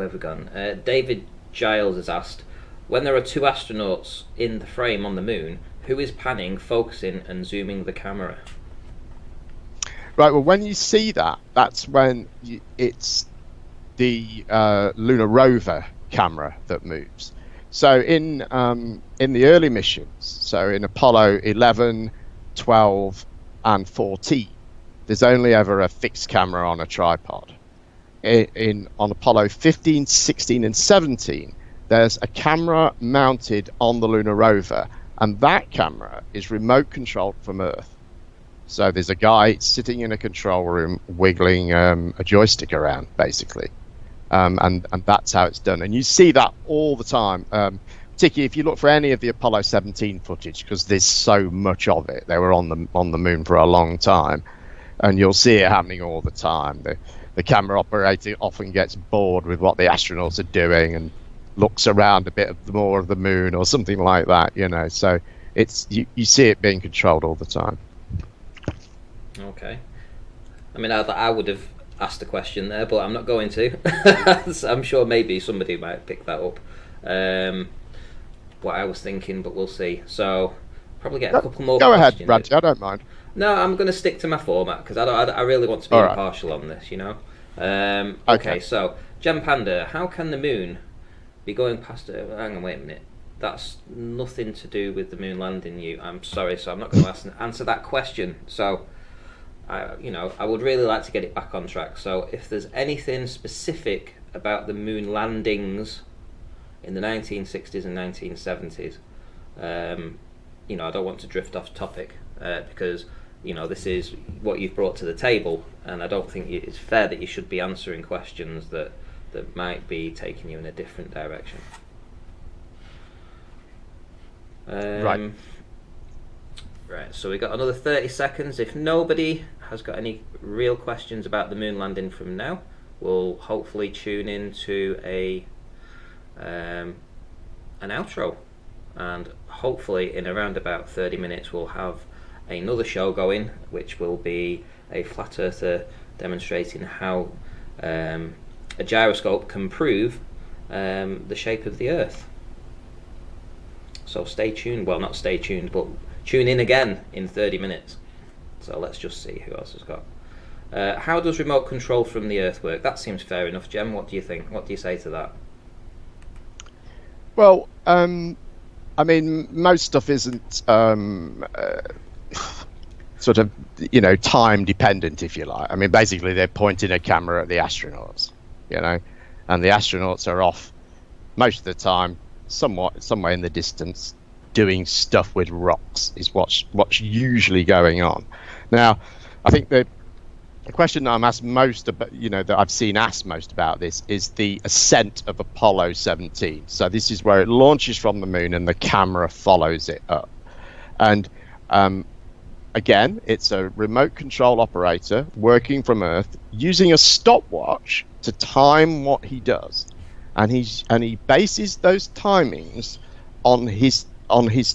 have we gone? David Giles has asked, when there are two astronauts in the frame on the moon, who is panning, focusing and zooming the camera? Right, well, when you see that, that's when it's the lunar rover camera that moves. So in the early missions, so in Apollo 11, 12 and 14, there's only ever a fixed camera on a tripod. On Apollo 15, 16 and 17, there's a camera mounted on the lunar rover, and that camera is remote controlled from Earth. So there's a guy sitting in a control room wiggling a joystick around, basically, and that's how it's done. And you see that all the time, particularly if you look for any of the Apollo 17 footage, because there's so much of it. They were on the moon for a long time, and you'll see it happening all the time. The camera operator often gets bored with what the astronauts are doing and looks around a bit more of the moon or something like that, you know. So it's you see it being controlled all the time. Okay. I mean, I would have asked the question there, but I'm not going to. I'm sure maybe somebody might pick that up. What I was thinking, but we'll see. So probably get a couple more questions. Go ahead, Brad. I don't mind. No, I'm going to stick to my format because I really want to be impartial on this, you know. Okay, so GemPanda, how can the moon be going past it? Hang on, wait a minute. That's nothing to do with the moon landing you. I'm sorry, so I'm not going to answer that question. So, I would really like to get it back on track. So, if there's anything specific about the moon landings in the 1960s and 1970s, I don't want to drift off topic because this is what you've brought to the table, and I don't think it's fair that you should be answering questions that might be taking you in a different direction. Right, so we got another 30 seconds. If nobody has got any real questions about the moon landing from now, we'll hopefully tune into an outro, and hopefully in around about 30 minutes we'll have another show going, which will be a flat earther demonstrating how a gyroscope can prove the shape of the Earth. So stay tuned, well, not stay tuned, but tune in again in 30 minutes. So let's just see who else has got. How does remote control from the Earth work? That seems fair enough, Gem. What do you think? What do you say to that? Well, most stuff isn't sort of, time dependent, if you like. Basically, they're pointing a camera at the astronauts, and the astronauts are off most of the time, somewhere in the distance, doing stuff with rocks is what's usually going on. Now, I think the question that I'm asked most about, that I've seen asked most about this, is the ascent of Apollo 17. So this is where it launches from the moon and the camera follows it up. And again, it's a remote control operator working from Earth using a stopwatch to time what he does. And he bases those timings on his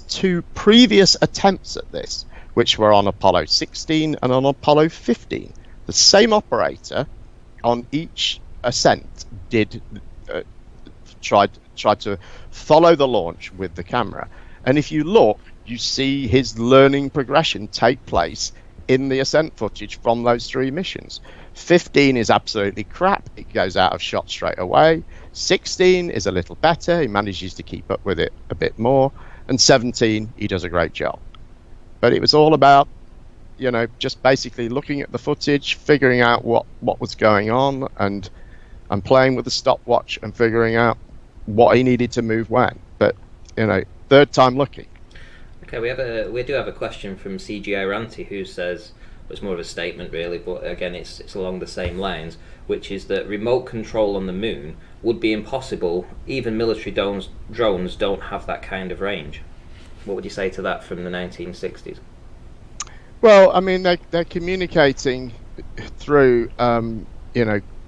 two previous attempts at this, which were on Apollo 16 and on Apollo 15. The same operator on each ascent did tried to follow the launch with the camera. And if you look, you see his learning progression take place in the ascent footage from those three missions. 15 is absolutely crap. It goes out of shot straight away. 16 is a little better. He manages to keep up with it a bit more. And 17, he does a great job. But it was all about, just basically looking at the footage, figuring out what was going on, and playing with the stopwatch and figuring out what he needed to move when. But, third time lucky. Okay, we do have a question from CGI Ranty, who says, it's more of a statement really, but again it's along the same lines, which is that remote control on the moon would be impossible. Even military drones don't have that kind of range. What would you say to that from the 1960s? Well, they're communicating through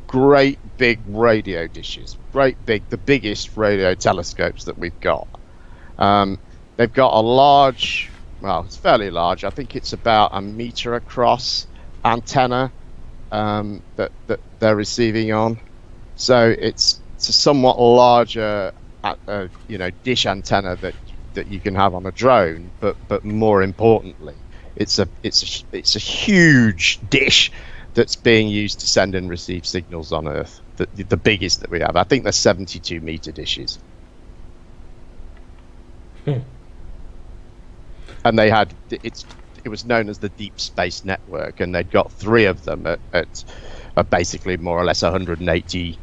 great big radio dishes, the biggest radio telescopes that we've got. They've got a large, well, it's fairly large, I think it's about a meter across antenna that they're receiving on. So it's a somewhat larger dish antenna that you can have on a drone, but more importantly, it's a huge dish that's being used to send and receive signals on Earth. The biggest that we have, I think they're 72-meter dishes. And they had it was known as the Deep Space Network, and they'd got three of them at basically more or less 180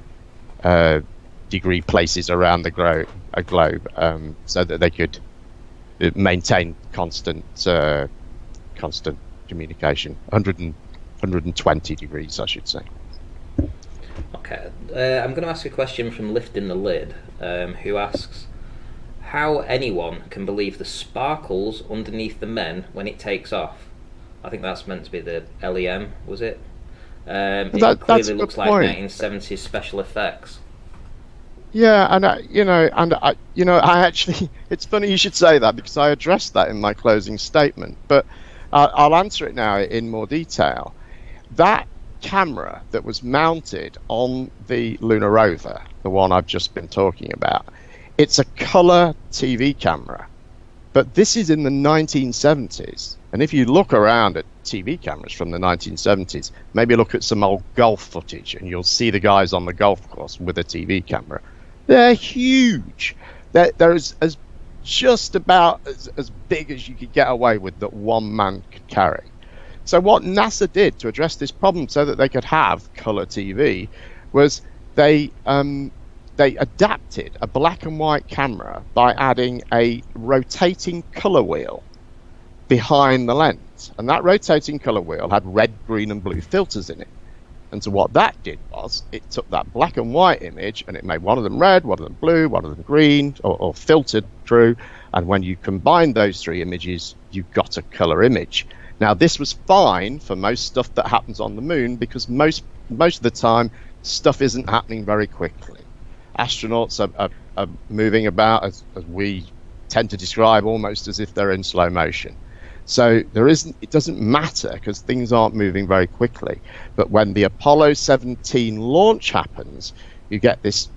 degree places around the globe, so that they could maintain constant communication. 120 degrees, I should say. Okay, I'm going to ask a question from Lifting the Lid, who asks, how anyone can believe the sparkles underneath the men when it takes off. I think that's meant to be the LEM, was it? It clearly looks like 1970s special effects. Yeah, and I actually, it's funny you should say that, because I addressed that in my closing statement, but I'll answer it now in more detail. That camera that was mounted on the lunar rover, the one I've just been talking about, it's a color TV camera, but this is in the 1970s. And if you look around at TV cameras from the 1970s, maybe look at some old golf footage, and you'll see the guys on the golf course with a TV camera. They're huge. They're as just about as big as you could get away with that one man could carry. So what NASA did to address this problem so that they could have color TV was they adapted a black and white camera by adding a rotating color wheel behind the lens. And that rotating color wheel had red, green and blue filters in it. And so what that did was it took that black and white image and it made one of them red, one of them blue, one of them green, or filtered through. And when you combine those three images, you got a color image. Now, this was fine for most stuff that happens on the moon because most of the time, stuff isn't happening very quickly. Astronauts are moving about, as we tend to describe, almost as if they're in slow motion. So it doesn't matter because things aren't moving very quickly. But when the Apollo 17 launch happens, you get this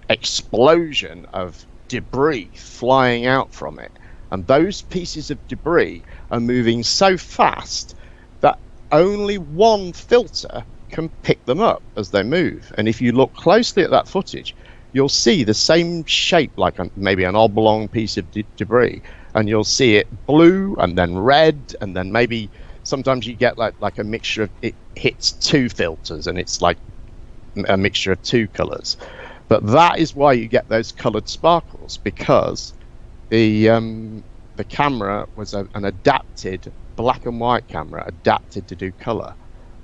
explosion of debris flying out from it. And those pieces of debris are moving so fast that only one filter can pick them up as they move. And if you look closely at that footage, you'll see the same shape, like maybe an oblong piece of debris. And you'll see it blue and then red, and then maybe sometimes you get like a mixture of, it hits two filters and it's like a mixture of two colors. But that is why you get those colored sparkles, because the camera was an adapted black and white camera, adapted to do color.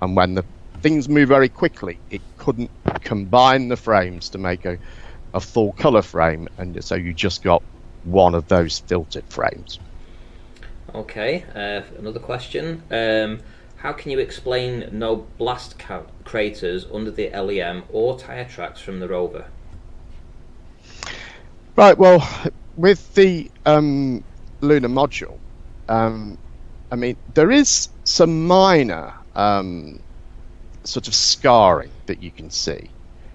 And when the things move very quickly, it couldn't combine the frames to make a full color frame, and so you just got one of those filtered frames. Okay, another question. How can you explain no blast craters under the LEM or tyre tracks from the rover? Right, well, with the lunar module, I mean, there is some minor sort of scarring that you can see.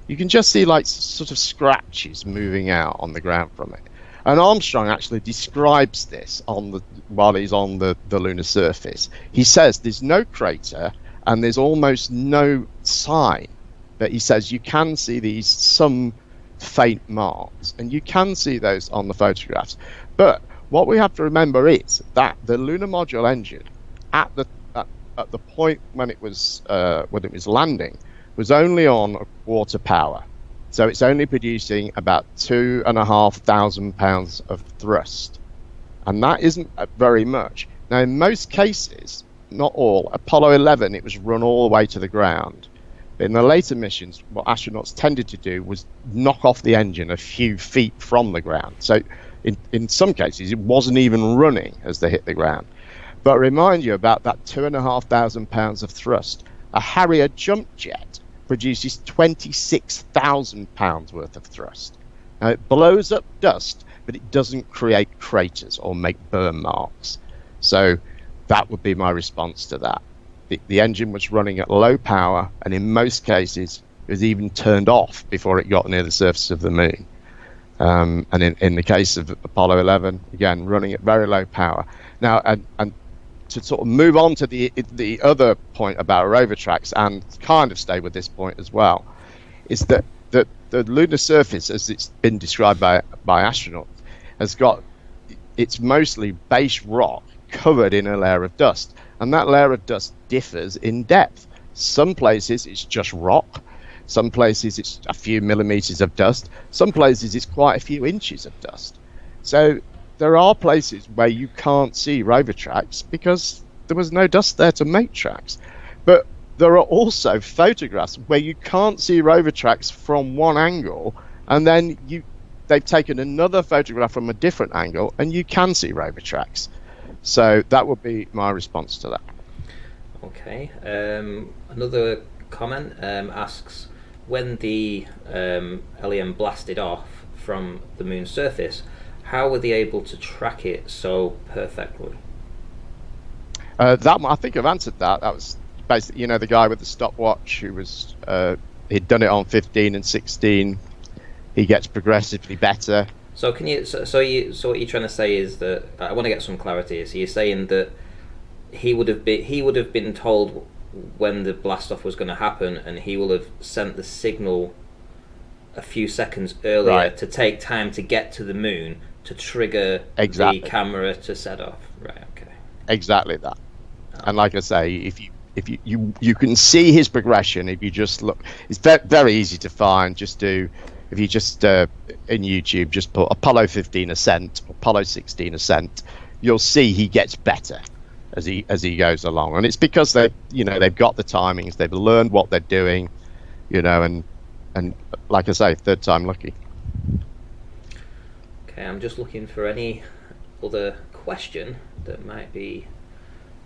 You can just see like sort of scratches moving out on the ground from it. And Armstrong actually describes this while he's on the lunar surface. He says there's no crater and there's almost no sign, but he says you can see some faint marks, and you can see those on the photographs. But what we have to remember is that the lunar module engine at the point when it was landing was only on a quarter power. So it's only producing about 2,500 pounds of thrust. And that isn't very much. Now, in most cases, not all, Apollo 11, it was run all the way to the ground. But in the later missions, what astronauts tended to do was knock off the engine a few feet from the ground. So in some cases, it wasn't even running as they hit the ground. But remind you about that 2,500 pounds of thrust. A Harrier jump jet produces 26,000 pounds worth of thrust. Now, it blows up dust, but it doesn't create craters or make burn marks. So that would be my response to that. The engine was running at low power, and in most cases, it was even turned off before it got near the surface of the moon. And in the case of Apollo 11, again, running at very low power. Now, and to sort of move on to the other point about rover tracks, and kind of stay with this point as well, is that the lunar surface, as it's been described by astronauts, it's mostly base rock covered in a layer of dust, and that layer of dust differs in depth. Some places it's just rock, some places it's a few millimeters of dust, some places it's quite a few inches of dust. So there are places where you can't see rover tracks because there was no dust there to make tracks. But there are also photographs where you can't see rover tracks from one angle, and then they've taken another photograph from a different angle and you can see rover tracks. So that would be my response to that. Okay. Another comment asks, when the LEM blasted off from the moon's surface, how were they able to track it so perfectly? I think I've answered that. That was basically, the guy with the stopwatch who was he'd done it on 15 and 16. He gets progressively better. So what you're trying to say is that I want to get some clarity. So you're saying that he would have been told when the blast off was going to happen, and he will have sent the signal a few seconds earlier to take time to get to the moon to trigger the camera to set off. Right. Okay. Exactly that. And like I say, if you can see his progression if you just look. It's very easy to find. If you just in YouTube just put Apollo 15 ascent, Apollo 16 ascent, you'll see he gets better as he goes along, and it's because they've got the timings, they've learned what they're doing, and like I say, third time lucky. Okay, I'm just looking for any other question that might be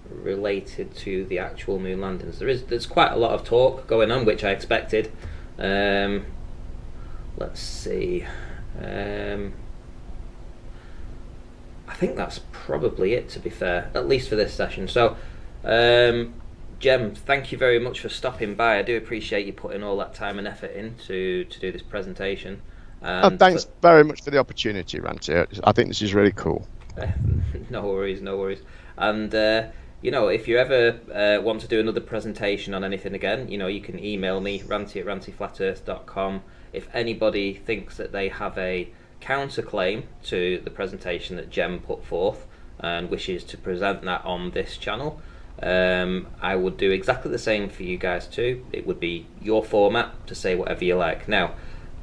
related to the actual moon landings. There's quite a lot of talk going on, which I expected. Let's see. I think that's probably it, to be fair, at least for this session. So, Gem, thank you very much for stopping by. I do appreciate you putting all that time and effort in to do this presentation. And thanks very much for the opportunity, Ranty. I think this is really cool. No worries. And if you ever want to do another presentation on anything again, you can email me, ranty@rantyflatearth.com. If anybody thinks that they have a counterclaim to the presentation that Gem put forth and wishes to present that on this channel, I would do exactly the same for you guys too. It would be your format to say whatever you like. Now,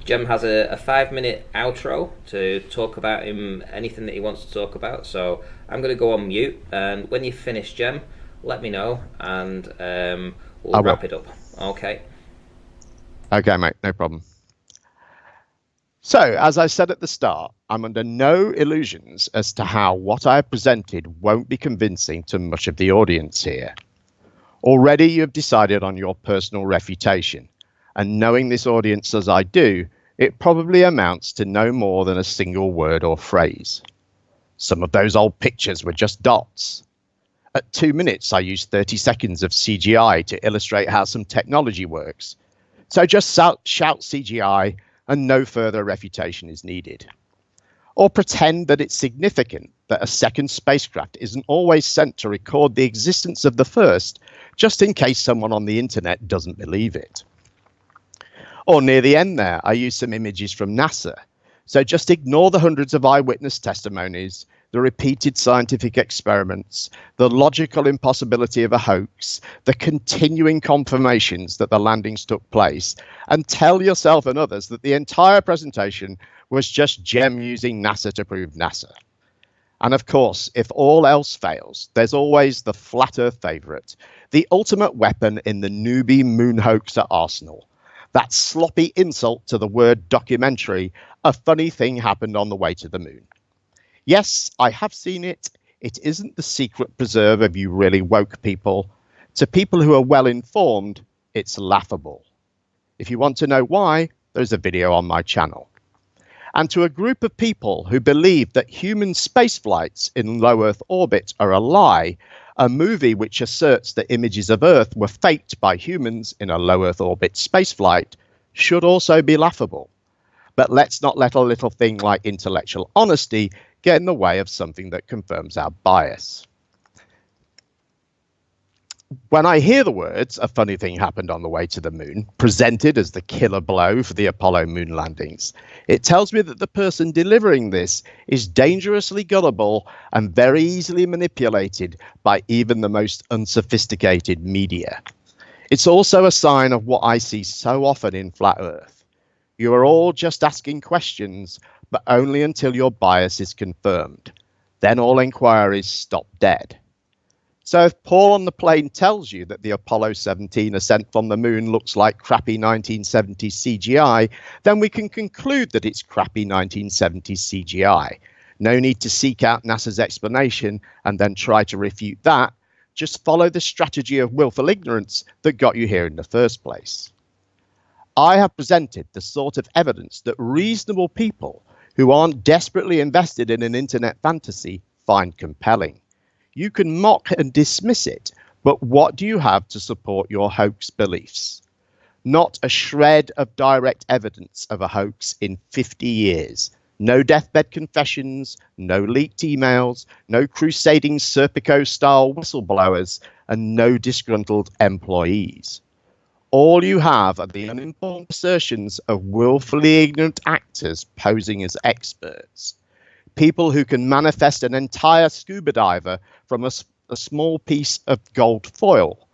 Gem has a 5-minute outro to talk about anything that he wants to talk about, so I'm going to go on mute, and when you finish, Gem, let me know, and we'll wrap it up. Okay, mate, no problem. So, as I said at the start, I'm under no illusions as to how what I have presented won't be convincing to much of the audience here. Already you have decided on your personal refutation, and knowing this audience as I do, it probably amounts to no more than a single word or phrase. Some of those old pictures were just dots. At 2 minutes, I used 30 seconds of CGI to illustrate how some technology works. So just shout CGI, and no further refutation is needed. Or pretend that it's significant that a second spacecraft isn't always sent to record the existence of the first, just in case someone on the internet doesn't believe it. Or near the end there, I used some images from NASA. So just ignore the hundreds of eyewitness testimonies, the repeated scientific experiments, the logical impossibility of a hoax, the continuing confirmations that the landings took place, and tell yourself and others that the entire presentation was just Gem using NASA to prove NASA. And of course, if all else fails, there's always the flat Earth favourite, the ultimate weapon in the newbie moon hoaxer arsenal. That sloppy insult to the word documentary, a funny thing happened on the way to the moon. Yes, I have seen it. It isn't the secret preserve of you really woke people. To people who are well informed, it's laughable. If you want to know why, there's a video on my channel. And to a group of people who believe that human space flights in low Earth orbit are a lie, a movie which asserts that images of Earth were faked by humans in a low Earth orbit spaceflight should also be laughable. But let's not let a little thing like intellectual honesty get in the way of something that confirms our bias. When I hear the words, a funny thing happened on the way to the moon, presented as the killer blow for the Apollo moon landings, it tells me that the person delivering this is dangerously gullible and very easily manipulated by even the most unsophisticated media. It's also a sign of what I see so often in Flat Earth. You are all just asking questions, but only until your bias is confirmed. Then all inquiries stop dead. So if Paul on the plane tells you that the Apollo 17 ascent from the moon looks like crappy 1970s CGI, then we can conclude that it's crappy 1970s CGI. No need to seek out NASA's explanation and then try to refute that. Just follow the strategy of willful ignorance that got you here in the first place. I have presented the sort of evidence that reasonable people who aren't desperately invested in an internet fantasy find compelling. You can mock and dismiss it, but what do you have to support your hoax beliefs? Not a shred of direct evidence of a hoax in 50 years. No deathbed confessions, no leaked emails, no crusading Serpico-style whistleblowers, and no disgruntled employees. All you have are the uninformed assertions of willfully ignorant actors posing as experts. People who can manifest an entire scuba diver from a small piece of gold foil.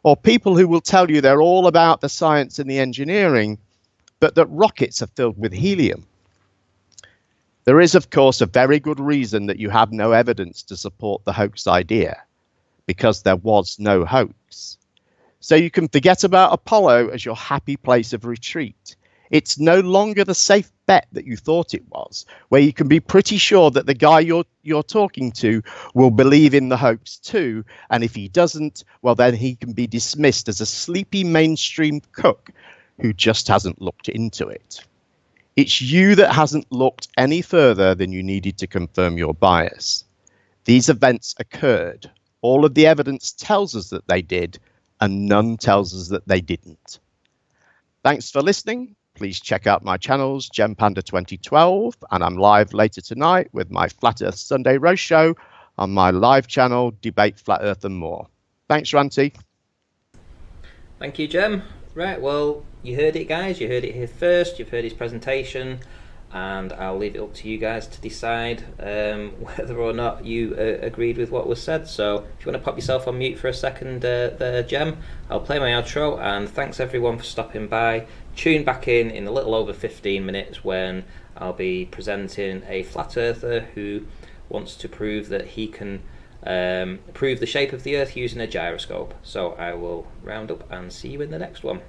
Or people who will tell you they're all about the science and the engineering, but that rockets are filled with helium. There is, of course, a very good reason that you have no evidence to support the hoax idea, because there was no hoax. So you can forget about Apollo as your happy place of retreat. It's no longer the safe bet that you thought it was, where you can be pretty sure that the guy you're talking to will believe in the hoax too, and if he doesn't, well, then he can be dismissed as a sleepy mainstream cook who just hasn't looked into it. It's you that hasn't looked any further than you needed to confirm your bias. These events occurred. All of the evidence tells us that they did, and none tells us that they didn't. Thanks for listening. Please check out my channels, GemPanda 2012, and I'm live later tonight with my Flat Earth Sunday Roast Show on my live channel, Debate Flat Earth and More. Thanks, Ranty. Thank you, Gem. Right, well, you heard it, guys. You heard it here first. You've heard his presentation, and I'll leave it up to you guys to decide whether or not you agreed with what was said. So if you want to pop yourself on mute for a second there, Gem, I'll play my outro, and thanks everyone for stopping by. Tune back in a little over 15 minutes when I'll be presenting a flat earther who wants to prove that he can prove the shape of the Earth using a gyroscope. So I will round up and see you in the next one.